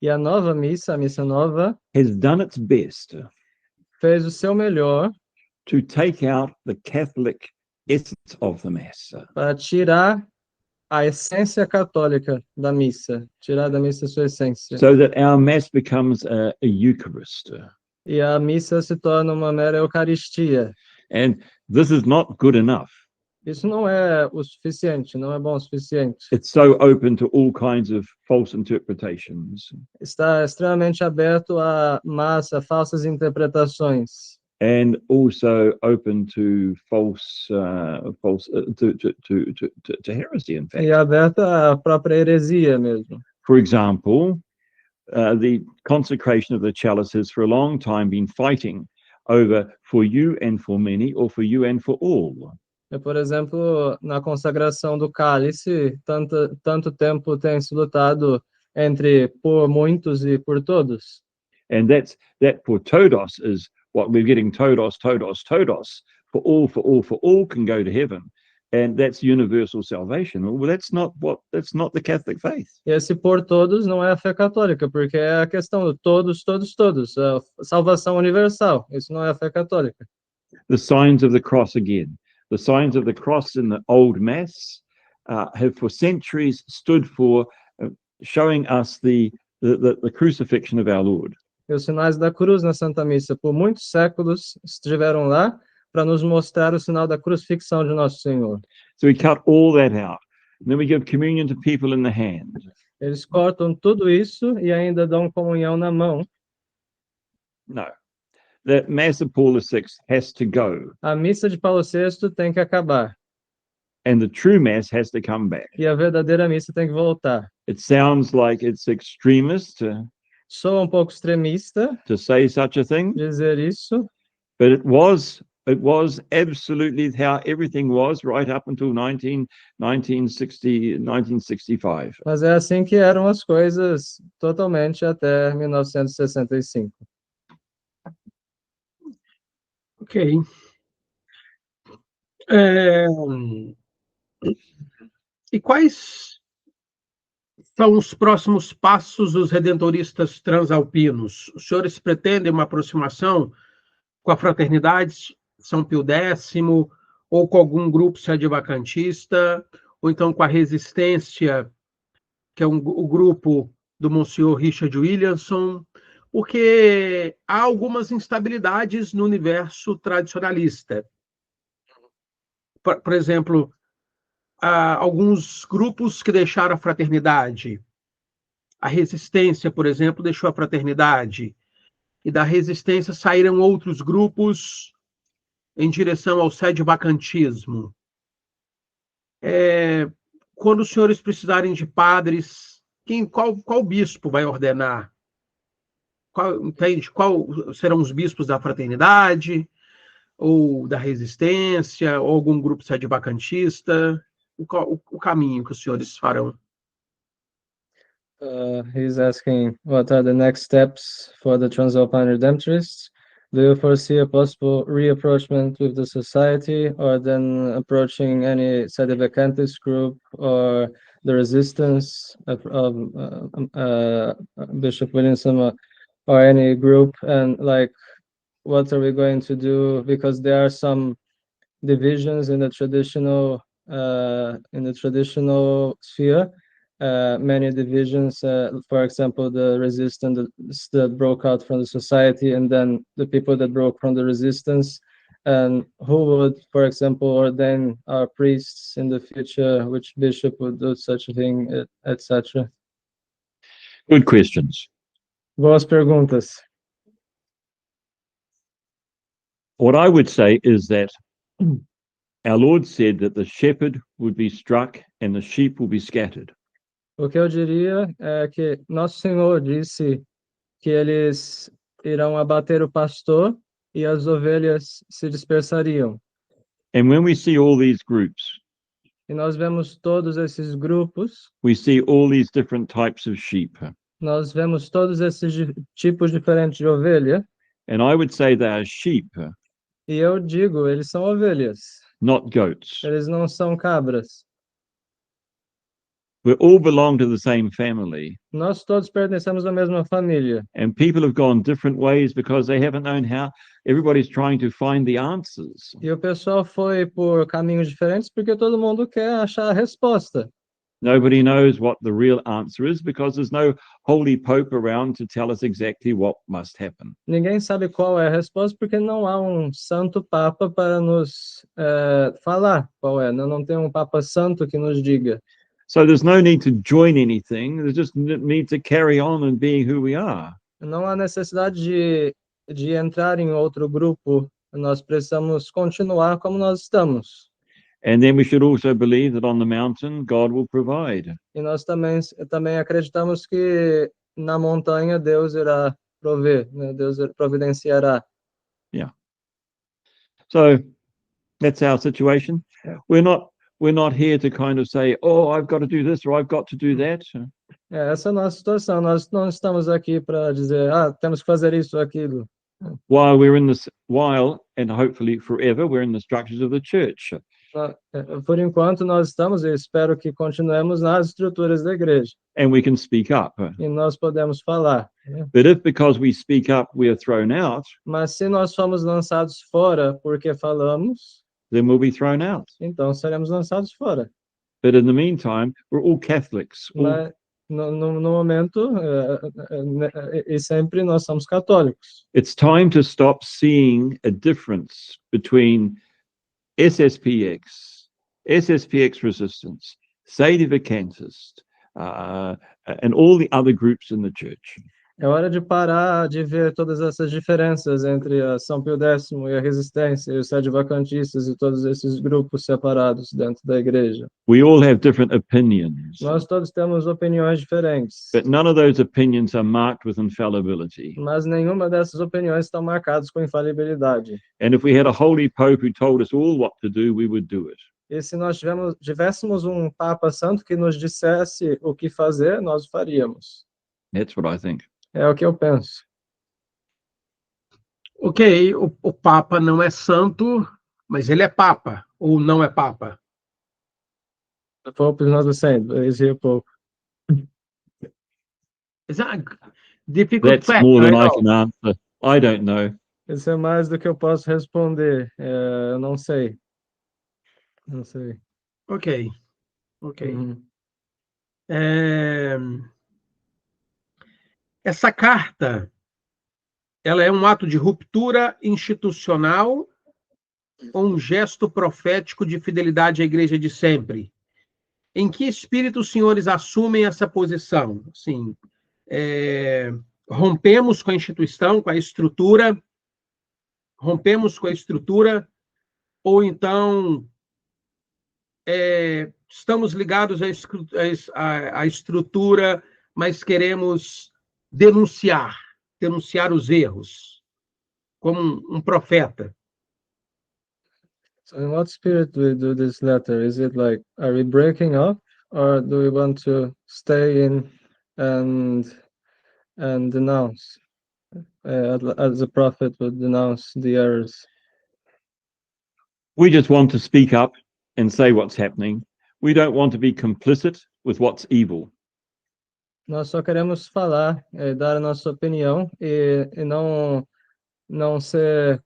e a nova missa, a missa nova, has done its best fez o seu melhor to take out the Catholic essence of the mass. Para tirar a essência católica da missa, tirar da missa sua essência. So that our mass becomes a Eucharist. E a missa se torna uma mera Eucaristia. And this is not good enough. Isso não é o suficiente, não é bom o suficiente. It's so open to all kinds of false interpretations. Está extremamente aberto a falsas interpretações. And also open to to heresy, in fact. E aberto à própria heresia mesmo. For example, the consecration of the chalice has for a long time been fighting over for you and for many, or for you and for all. Por exemplo, na consagração do cálice, tanto tempo tem se lutado entre por muitos e por todos. And that for todos is what we're getting, todos, for all can go to heaven. And that's universal salvation. Well, that's not the Catholic faith. E esse por todos não é a fé católica, porque é a questão do todos, a salvação universal. Isso não é a fé católica. The signs of the cross again. The signs of the cross in the old Mass have for centuries stood for showing us the crucifixion of our Lord. E os sinais da cruz na Santa Missa, por muitos séculos, estiveram lá para nos mostrar o sinal da crucifixão de Nosso Senhor. So we cut all that out. And then we give communion to people in the hand. Eles cortam tudo isso e ainda dão comunhão na mão. No. The Mass of Paul VI has to go. A missa de Paulo VI tem que acabar. And the true Mass has to come back. E a verdadeira missa tem que voltar. It sounds like it's extremist Sou um pouco extremista to say such a thing, dizer isso, but it was absolutely how everything was right up until 1965. mas é assim que eram as coisas totalmente até 1965. Ok. E quais são os próximos passos dos redentoristas transalpinos? Os senhores pretendem uma aproximação com a Fraternidade São Pio X, ou com algum grupo sede-vacantista, ou então com a Resistência, que é o grupo do Monsenhor Richard Williamson, porque há algumas instabilidades no universo tradicionalista. Por exemplo, há alguns grupos que deixaram a Fraternidade. A Resistência, por exemplo, deixou a Fraternidade. E da Resistência saíram outros grupos em direção ao sede-vacantismo. Quando os senhores precisarem de padres, qual bispo vai ordenar? Qual serão os bispos da Fraternidade, ou da Resistência, ou algum grupo sede-vacantista? O caminho que os senhores farão? He's asking what are the next steps for the Transalpine Redemptorists. Do you foresee a possible reapproachment with the society, or then approaching any sedevacantist group or the resistance of Bishop Williamson, or any group? And like, what are we going to do? Because there are some divisions in the traditional sphere. Many divisions, for example, the resistance that broke out from the society, and then the people that broke from the resistance, and who would, for example, ordain our priests in the future, which bishop would do such a thing, etc. Good questions. Boas perguntas. What I would say is that our Lord said that the shepherd would be struck and the sheep will be scattered. O que eu diria é que Nosso Senhor disse que eles irão abater o pastor e as ovelhas se dispersariam. And when we see all these groups, E nós vemos todos esses grupos, we see all these different types of sheep. nós vemos todos esses tipos diferentes de ovelha, And I would say they are sheep, e eu digo, eles são ovelhas, not goats. eles não são cabras. We all belong to the same family. Nós todos pertencemos à mesma família. And people have gone different ways because they haven't known how. Everybody's trying to find the answers. E o pessoal foi por caminhos diferentes porque todo mundo quer achar a resposta. Nobody knows what the real answer is because there's no holy pope around to tell us exactly what must happen. Ninguém sabe qual é a resposta porque não há um santo papa para nos falar qual é. Não tem um papa santo que nos diga. So there's no need to join anything. There's just need to carry on and being who we are. Não há necessidade de entrar em outro grupo. Nós precisamos continuar como nós estamos. And then we should also believe that on the mountain, God will provide. E nós também acreditamos que na montanha Deus irá prover, né? Deus providenciará. Yeah. So that's our situation. Yeah. We're not here to kind of say, oh, I've got to do this or I've got to do that. Essa é a nossa situação. Nós não estamos aqui para dizer, temos que fazer isso ou aquilo. While and hopefully forever, we're in the structures of the church. Por enquanto, nós estamos, e espero que continuemos nas estruturas da igreja. And we can speak up. E nós podemos falar. But if because we speak up, we are thrown out, mas se nós somos lançados fora porque falamos, then we'll be thrown out. então seremos lançados fora. But in the meantime, we're all Catholics. Mas no momento, e sempre nós somos católicos. It's time to stop seeing a difference between SSPX, SSPX resistance, Sedevacantist, and all the other groups in the church. É hora de parar de ver todas essas diferenças entre a São Pio X e a Resistência, e os Sedevacantistas e todos esses grupos separados dentro da igreja. We all have different opinions, Nós todos temos opiniões diferentes, but none of those opinions are marked with infallibility. mas nenhuma dessas opiniões está marcadas com infalibilidade. And if we had a holy pope who told us all what to do, we would do it. E se nós tivéssemos um Papa Santo que nos dissesse o que fazer, nós o faríamos. That's what I think. É o que eu penso. Ok, o Papa não é santo, mas ele é Papa, ou não é Papa? The Pope is not the saint, but is he a Pope? Is that a difficult That's fact? more than I I know. can answer. I don't know. Isso é mais do que eu posso responder. Eu não sei. Não sei. Ok, ok. Uhum. Essa carta, ela é um ato de ruptura institucional ou um gesto profético de fidelidade à igreja de sempre? Em que espírito os senhores assumem essa posição? Assim, rompemos com a instituição, com a estrutura, ou então estamos ligados à estrutura, mas queremos denunciar os erros, como um profeta. So in what spirit we do this letter? Is it like, are we breaking up, or do we want to stay in and denounce, as a prophet would denounce the errors? We just want to speak up and say what's happening. We don't want to be complicit with what's evil. Nós só queremos falar, dar a nossa opinião e não ser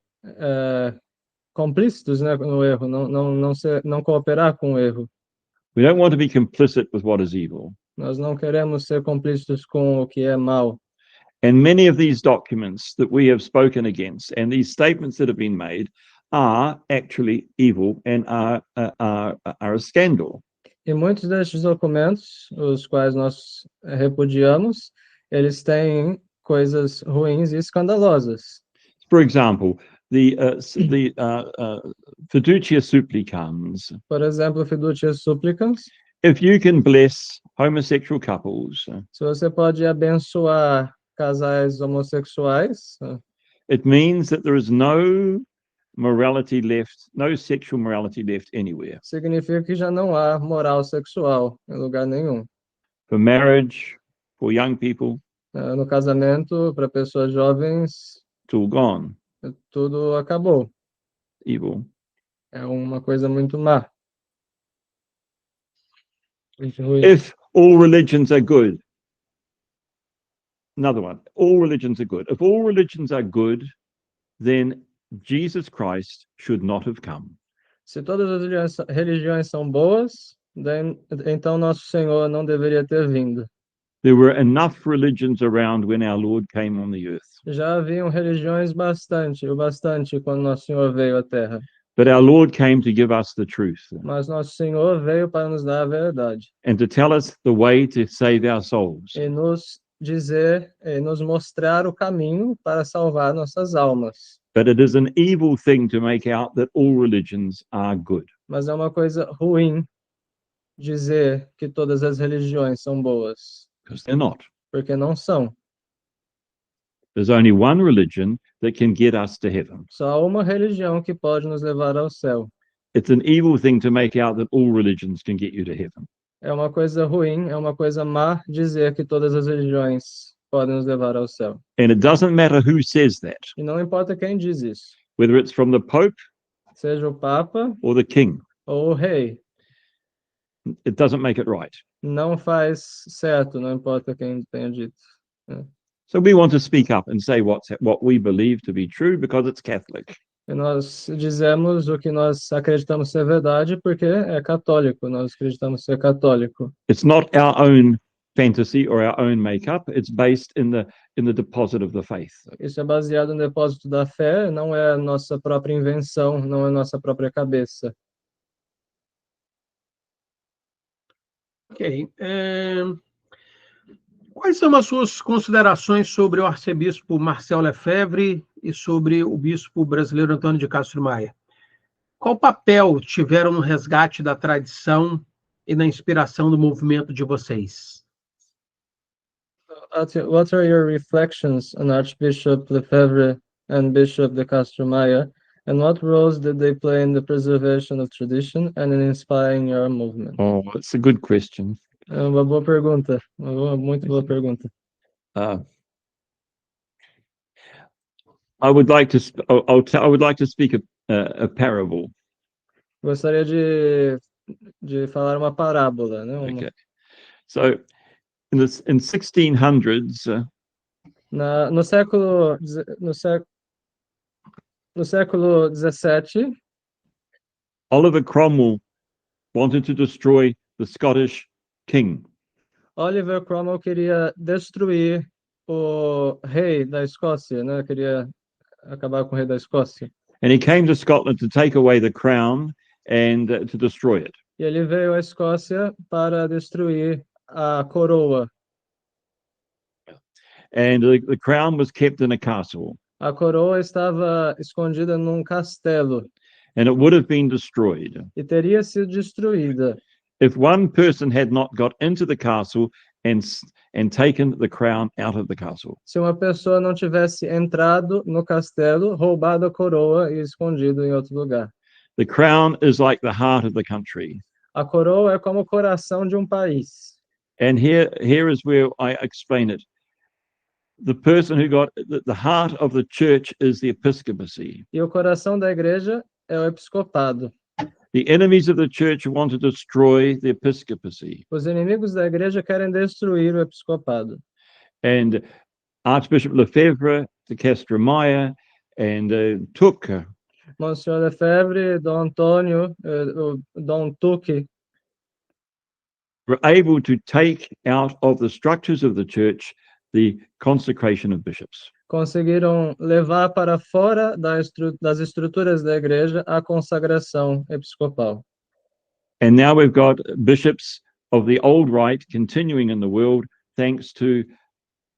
complícitos, né, no erro, não cooperar com o erro. We don't want to be complicit with what is evil. Nós não queremos ser complícitos com o que é mal. And many of these documents that we have spoken against and these statements that have been made are actually evil and are a scandal. E muitos destes documentos, os quais nós repudiamos, eles têm coisas ruins e escandalosas. For example, the Fiducia Supplicans. Por exemplo, Fiducia Supplicans. If you can bless homosexual couples, se você pode abençoar casais homossexuais, it means that there is no morality left, no sexual morality left anywhere. Significa que já não há moral sexual em lugar nenhum. For marriage, for young people, no casamento, para pessoas jovens, it's all gone. Tudo acabou. Evil. É uma coisa muito má. Muito ruim. If all religions are good, another one, all religions are good. If all religions are good, then Jesus Christ should not have come. Se todas as religiões são boas, então nosso Senhor não deveria ter vindo. There were enough religions around when our Lord came on the earth. Já haviam religiões bastante quando nosso Senhor veio à Terra. But our Lord came to give us the truth. Mas nosso Senhor veio para nos dar a verdade. And to tell us the way to save our souls. E nos dizer, nos mostrar o caminho para salvar nossas almas. But it is an evil thing to make out that all religions are good. Mas é uma coisa ruim dizer que todas as religiões são boas. Because they're not. Porque não são. There's only one religion that can get us to heaven. Só uma religião que pode nos levar ao céu. It's an evil thing to make out that all religions can get you to heaven. É uma coisa ruim, é uma coisa má dizer que todas as religiões podem nos levar ao céu. And it doesn't matter who says that. E não importa quem diz isso. Whether it's from the Pope, seja o Papa, or the King, ou o Rei. It doesn't make it right. Não faz certo, não importa quem tenha dito. So we want to speak up and say what we believe to be true because it's Catholic. E nós dizemos o que nós acreditamos ser verdade porque é católico, nós acreditamos ser católico. It's not our own fantasy or our own makeup. It's based in the deposit of the faith. Isso é baseado no depósito da fé, não é nossa própria invenção, não é nossa própria cabeça. Ok. Quais são as suas considerações sobre o arcebispo Marcel Lefebvre e sobre o bispo brasileiro Antônio de Castro Maia? Qual papel tiveram no resgate da tradição e na inspiração do movimento de vocês? What are your reflections on Archbishop Lefebvre and Bishop de Castro Maia, and what roles did they play in the preservation of tradition and in inspiring your movement? Oh, it's a good question. É uma boa pergunta, muito boa pergunta. I would like to. I would like to speak a parable. Gostaria de falar uma parábola, né? Okay. So, in 1600s, No século XVII, Oliver Cromwell wanted to destroy the Scottish king. Oliver Cromwell queria destruir o rei da Escócia, né? Queria acabar com o rei da Escócia. And he came to Scotland to take away the crown and to destroy it. E ele veio à Escócia para destruir a coroa. And the crown was kept in a castle. A coroa estava escondida num castelo And it would have been destroyed e teria sido destruída if one person had not got into the castle and taken the crown out of the castle. se uma pessoa não tivesse entrado no castelo, roubado a coroa e escondido em outro lugar. The crown is like the heart of the country. A coroa é como o coração de um país. And here is where I explain it. The person who got the heart of the church is the episcopacy. E o coração da igreja é o episcopado. The enemies of the church want to destroy the episcopacy. Os inimigos da igreja querem destruir o episcopado. And Archbishop Lefebvre de Castro Maia and Tuque Monsenhor Lefebvre, Dom Antônio, Dom Tuque, were able to take out of the structures of the church the consecration of bishops. conseguiram levar para fora das estruturas da igreja a consagração episcopal. And now we've got bishops of the old rite continuing in the world, thanks to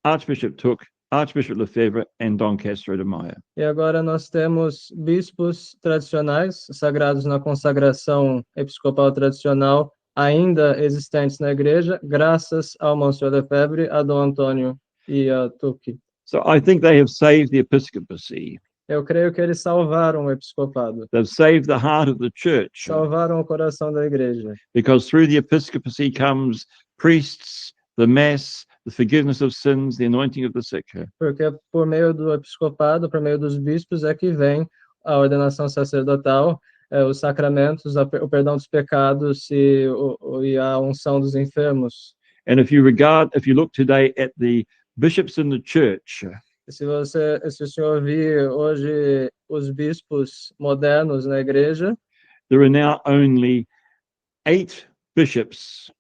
Archbishop Tuque, Archbishop Lefebvre, and Dom Castro de Maia. E agora nós temos bispos tradicionais, sagrados na consagração episcopal tradicional, ainda existentes na igreja, graças ao Monsenhor Lefebvre, a Dom Antônio e a Tuque. So I think they have saved the episcopacy. Eu creio que eles salvaram o episcopado, They've saved the heart of the church, salvaram o coração da igreja, because through the episcopacy comes priests, the mass, the forgiveness of sins, the anointing of the sick. porque por meio do episcopado, por meio dos bispos, é que vem a ordenação sacerdotal, os sacramentos, o perdão dos pecados e a unção dos enfermos. And if you look today at the bishops in the church, Se o senhor vir hoje os bispos modernos na igreja, there are now only 8 bishops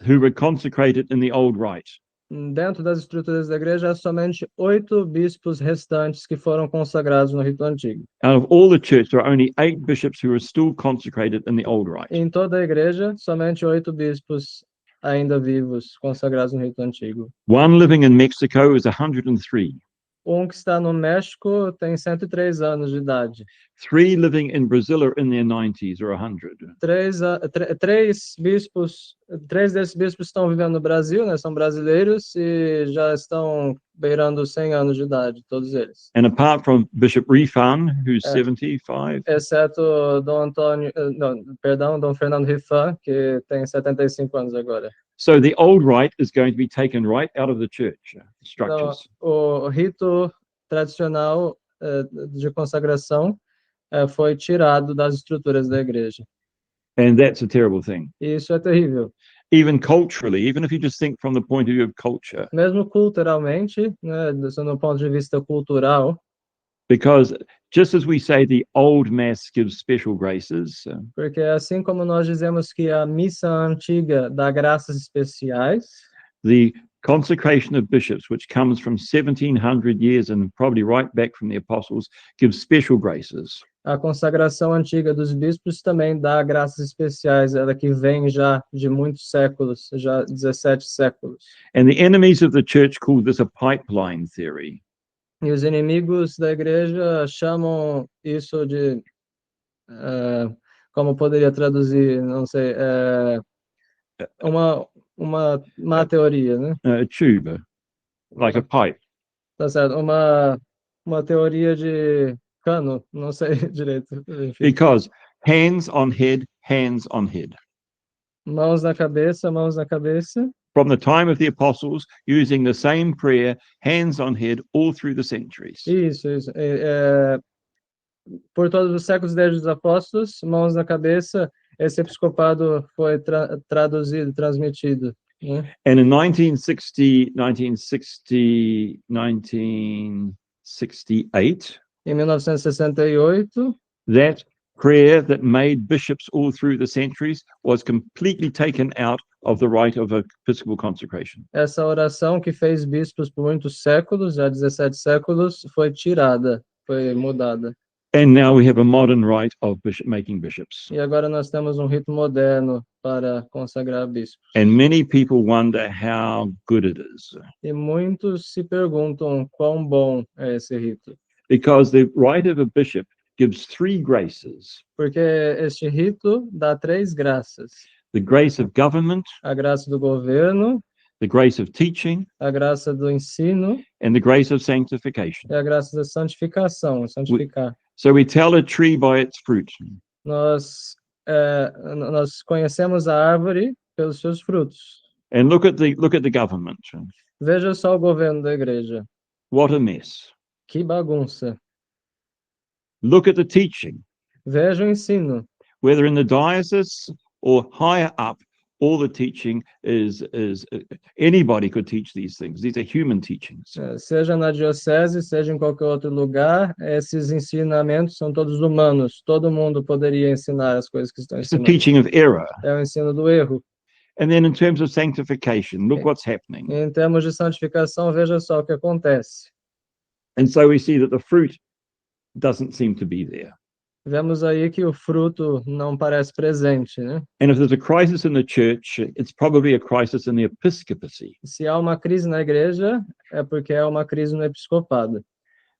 who were consecrated in the old rite. dentro das estruturas da igreja, há somente 8 bispos restantes que foram consagrados no rito antigo. Out of all the church, there are only 8 bishops who are still consecrated in the old rite. Em toda a igreja, somente 8 bispos ainda vivos, consagrados no rito antigo. One living in Mexico is 103. Que está no México tem 103 anos de idade. 3 living in Brazil are in their 90s or 100. Três desses bispos estão vivendo no Brasil, né? São brasileiros e já estão beirando 100 anos de idade, todos eles. And apart from Bishop Rifan, who's 75, exceto Dom Fernando Rifan, que tem 75 anos agora. so the old rite is going to be taken right out of the church structures. Então, o rito tradicional de consagração foi tirado das estruturas da igreja. And that's a terrible thing. E isso é terrível. Even culturally, even if you just think from the point of view of culture, Mesmo culturalmente, né, no ponto de vista cultural, Because just as we say the old mass gives special graces, Porque assim como nós dizemos que a missa antiga dá graças especiais, the consecration of bishops, which comes from 1700 years and probably right back from the apostles, gives special graces. a consagração antiga dos bispos também dá graças especiais, ela que vem já de muitos séculos, já 17 séculos. And the enemies of the church call this a pipeline theory. E os inimigos da igreja chamam isso de, como poderia traduzir, não sei, uma má teoria, né? A tube, like a pipe. Tá certo, uma teoria de cano, não sei direito. Enfim. Because hands on head, hands on head. Mãos na cabeça, mãos na cabeça. From the time of the apostles, using the same prayer, hands on head, all through the centuries. Isso. Por todos os séculos desde os apóstolos, mãos na cabeça, esse episcopado foi traduzido, transmitido. Né? And in 1968, Em 1968, that prayer that made bishops all through the centuries was completely taken out of the rite of episcopal consecration. essa oração que fez bispos por muitos séculos, já 17 séculos, foi tirada, foi mudada. And now we have a modern rite of making bishops. E agora nós temos um rito moderno para consagrar bispos. And many people wonder how good it is. E muitos se perguntam quão bom é esse rito. Because the rite of a bishop gives three graces: Porque este rito dá 3 graças. the grace of government, A graça do governo, the grace of teaching, a graça do ensino and the grace of sanctification. e a graça da santificação, santificar. So we tell a tree by its fruit. Nós conhecemos a árvore pelos seus frutos. And look at the government. Veja só o governo da igreja. What a mess. Que bagunça. Look at the teaching. Veja o ensino. Whether in the diocese or higher up, all the teaching is anybody could teach these things. These are human teachings. Seja na diocese, seja em qualquer outro lugar, esses ensinamentos são todos humanos. Todo mundo poderia ensinar as coisas que estão It's the ensinando. teaching of error. É o ensino do erro. And then in terms of sanctification, look what's happening. Em termos de santificação, veja só o que acontece. And so we see that the fruit doesn't seem to be there. Vemos aí que o fruto não parece presente, né? And if there's a crisis in the church, it's probably a crisis in the episcopacy. Se há uma crise na igreja, é porque há uma crise no episcopado.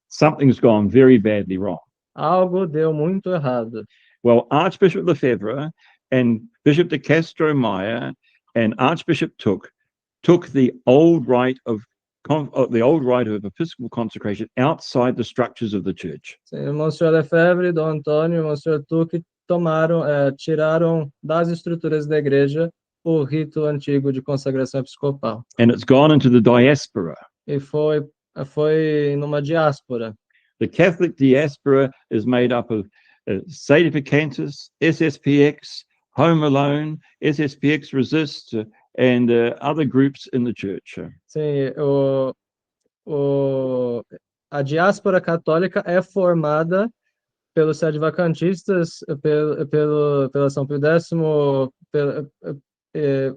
Something's gone very badly wrong. Algo deu muito errado. Well, Archbishop Lefebvre and Bishop de Castro Maia and Archbishop took the old rite of episcopal consecration outside the structures of the church. Sim, o Monsenhor Lefebvre, Dom Antônio e o Monsenhor Tuque tiraram das estruturas da igreja o rito antigo de consagração episcopal. And it's gone into the diaspora. E foi numa diáspora. The Catholic diaspora is made up of Sedevacantists, SSPX, Home Alone, SSPX Resist, and other groups in the church. Sim, a diáspora católica é formada pelos sedevacantistas, pela São Pio X,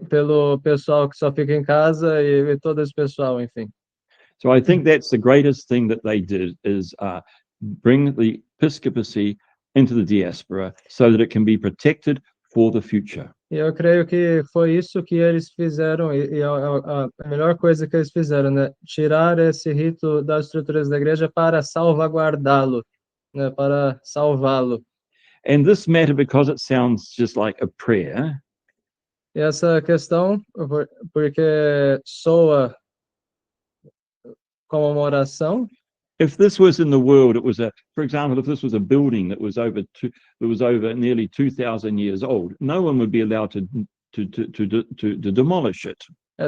pelo pessoal que só fica em casa e todo esse pessoal, enfim. So I think that's the greatest thing that they did is bring the episcopacy into the diaspora so that it can be protected for the future. E eu creio que foi isso que eles fizeram, e a melhor coisa que eles fizeram, né? Tirar esse rito das estruturas da igreja para salvaguardá-lo, né? Para salvá-lo. And this matter, because it sounds just like a prayer, E essa questão, porque soa como uma oração. if this was in the world, it was for example, if this was a building that was over nearly 2,000 years old, no one would be allowed to demolish it.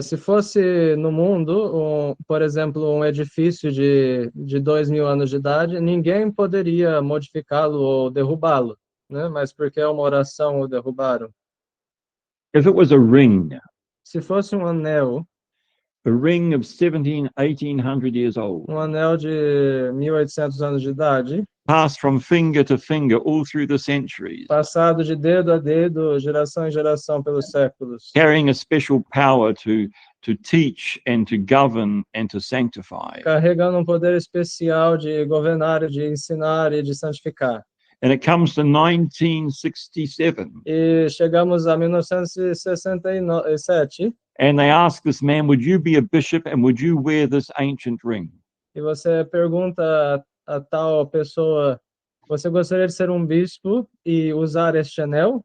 Se fosse no mundo, por exemplo, um edifício de 2.000 anos de idade, ninguém poderia modificá-lo ou derrubá-lo, né? Mas porque é uma oração, o derrubaram. If it was a ring, Se fosse um anel, a ring of 1800 years old, anel de 1800 anos de idade, passed from finger to finger all through the centuries, passado de dedo a dedo, geração em geração pelos séculos, carrying a special power to teach and to govern and to sanctify. carregando poder especial de governar, de ensinar e de santificar. And it comes to 1967, E chegamos a 1967 and they ask this man, would you be a bishop and would you wear this ancient ring? e você pergunta a tal pessoa, você gostaria de ser bispo e usar este anel?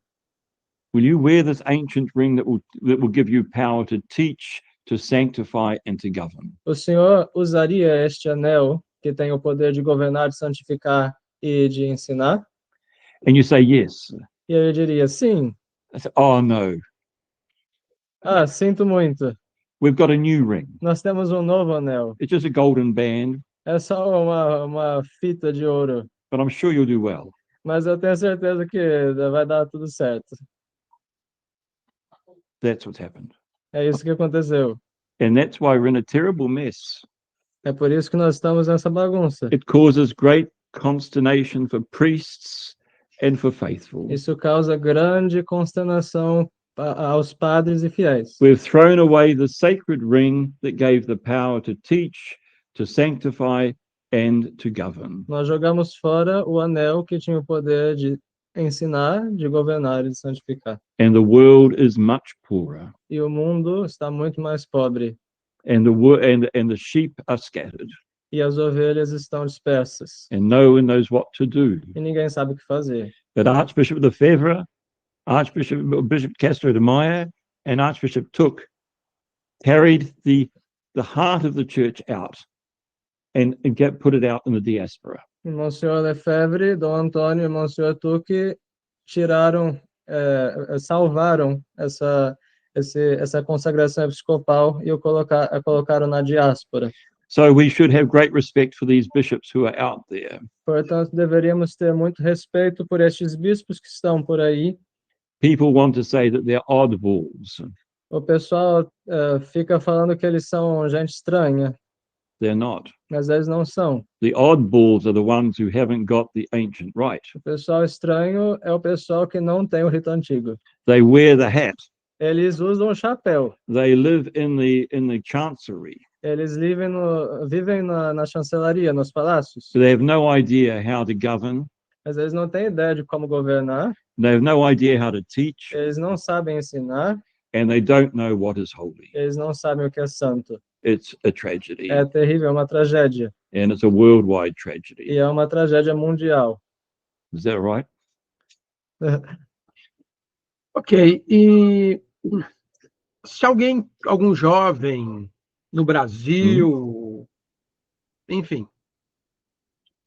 Will you wear this ancient ring that will give you power to teach, to sanctify, and to govern? O senhor usaria este anel que tem o poder de governar, de santificar e de ensinar? And you say yes. E eu diria, sim. I say, oh no, Ah, sinto muito. we've got a new ring. Nós temos novo anel. It's just a golden band, É só uma fita de ouro. but I'm sure you'll do well. Mas eu tenho certeza que vai dar tudo certo. That's what's happened. É isso que aconteceu. And that's why we're in a terrible mess. É por isso que nós estamos nessa bagunça. It causes great consternation for priests and for faithful. Isso causa grande consternação aos padres e fiéis. We've thrown away the sacred ring that gave the power to teach, to sanctify, and to govern. Nós jogamos fora o anel que tinha o poder de ensinar, de governar e de santificar. And the world is much poorer, E o mundo está muito mais pobre. and the sheep are scattered, E as ovelhas estão dispersas. and no one knows what to do. E ninguém sabe o que fazer. But Archbishop Lefebvre, Bishop Castro de Meyer, and Archbishop Took carried the heart of the church out and put it out in the diaspora. E Monsenhor Lefebvre, Dom Antônio e Monsenhor Tuque tiraram, salvaram essa consagração episcopal e o colocaram na diáspora. So we should have great respect for these bishops who are out there. Portanto, deveríamos ter muito respeito por estes bispos que estão por aí. People want to say that they're oddballs. O pessoal fica falando que eles são gente estranha, They're not. mas eles não são. The oddballs are the ones who haven't got the ancient rite. O pessoal estranho é o pessoal que não tem o rito antigo. They wear the hat. Eles usam o chapéu. They live in the chancery. Eles vivem na chancelaria, nos palácios. So they have no idea how to govern. Mas eles não têm ideia de como governar. They have no idea how to teach, Eles não sabem ensinar. and they don't know what is holy. Eles não sabem o que é santo. It's a tragedy, É terrível, é uma tragédia. and it's a worldwide tragedy. E é uma tragédia mundial. Is that right? Ok, e se algum jovem no Brasil, enfim,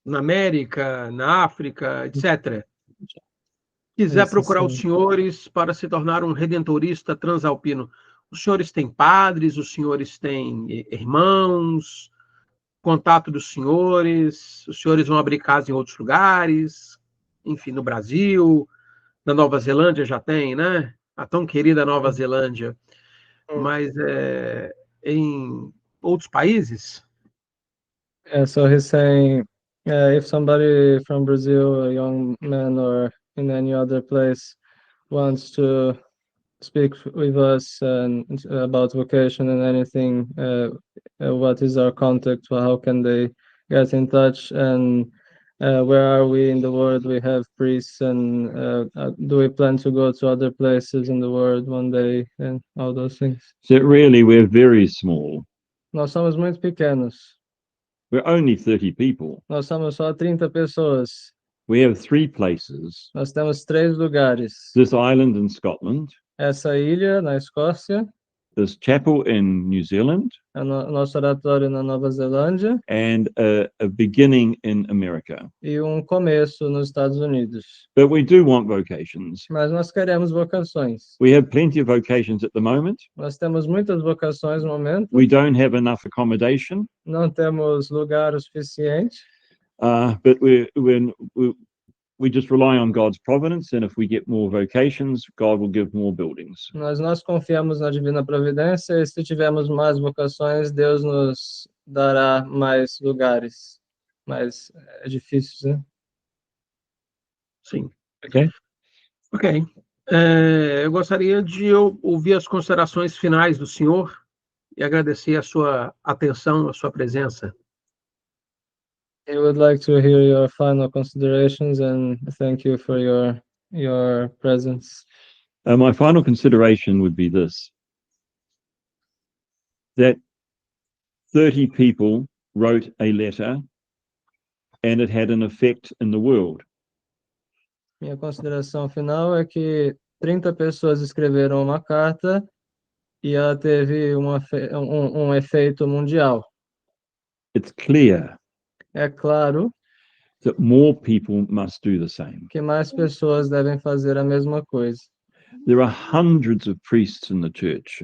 na América, na África, etc., quiser procurar os senhores para se tornar um redentorista transalpino, os senhores têm padres, os senhores têm irmãos, contato dos senhores, os senhores vão abrir casa em outros lugares, enfim, no Brasil, na Nova Zelândia já tem, né? A tão querida Nova Zelândia, mas em outros países? So he's saying, if somebody from Brazil, a young man or in any other place, wants to speak with us and about vocation and anything, what is our contact? How can they get in touch? And where are we in the world? We have priests, and do we plan to go to other places in the world one day, and all those things? So really, we're very small. Nós somos muito pequenos. We're only 30 people. Nós somos só 30 pessoas. We have 3 places. Nós temos 3 lugares. This island in Scotland, Essa ilha na Escócia, this chapel in New Zealand, nosso oratório na Nova Zelândia and a beginning in America. e começo nos Estados Unidos. But we do want vocations. Mas nós queremos vocações. We have plenty of vocations at the moment. Nós temos muitas vocações no momento. We don't have enough accommodation, Não temos lugar o suficiente. but we just rely on God's providence, and if we get more vocations, God will give more buildings. Nós confiamos na divina providência e se tivermos mais vocações, Deus nos dará mais lugares, mais edifícios, né? Sim. Okay. Ok. Eu gostaria de ouvir as considerações finais do senhor e agradecer a sua atenção, a sua presença. I would like to hear your final considerations and thank you for your presence. My final consideration would be this: that 30 people wrote a letter and it had an effect in the world. Minha consideração final é que 30 pessoas escreveram uma carta e ela teve um efeito mundial. It's clear É claro that more people must do the same. que mais pessoas devem fazer a mesma coisa. There are hundreds of priests in the church.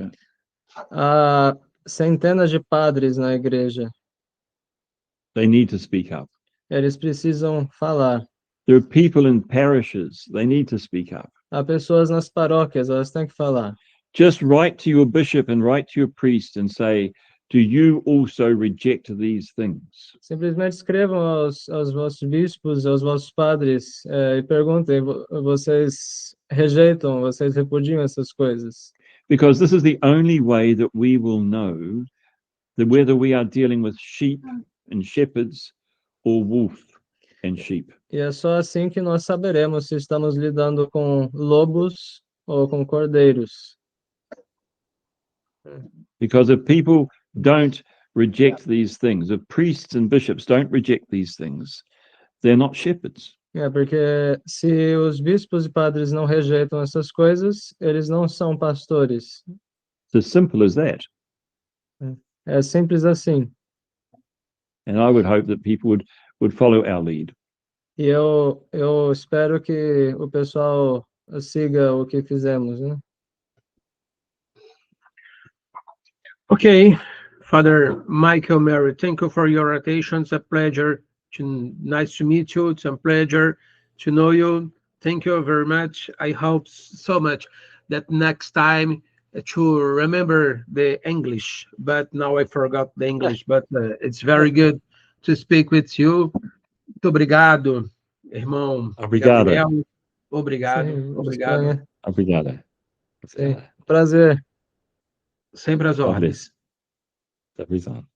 Há centenas de padres na igreja. They need to speak up. Eles precisam falar. There are people in parishes. They need to speak up. Há pessoas nas paróquias, elas têm que falar. Just write to your bishop and write to your priest and say, do you also reject these things? Simplesmente escrevam aos vossos bispos, aos vossos padres, e perguntem, vocês rejeitam, vocês repudiam essas coisas? Because this is the only way that we will know that whether we are dealing with sheep and shepherds or wolf and sheep. E é só assim que nós saberemos se estamos lidando com lobos ou com cordeiros. Because if people don't reject these things, if priests and bishops don't reject these things, they're not shepherds. Porque se os bispos e padres não rejeitam essas coisas, eles não são pastores. It's as simple as that. É simples assim. And I would hope that people would follow our lead. E eu espero que o pessoal siga o que fizemos, né? Okay, Father Michael Mary, thank you for your attention. It's a pleasure. Nice to meet you. It's a pleasure to know you. Thank you very much. I hope so much that next time to remember the English, but now I forgot the English, but it's very good to speak with you. Muito obrigado, irmão. Obrigado. Gabriel. Obrigado. Sim, Obrigado. Espanha. Obrigado. Sim. Prazer. Sempre às ordens. Obrigado.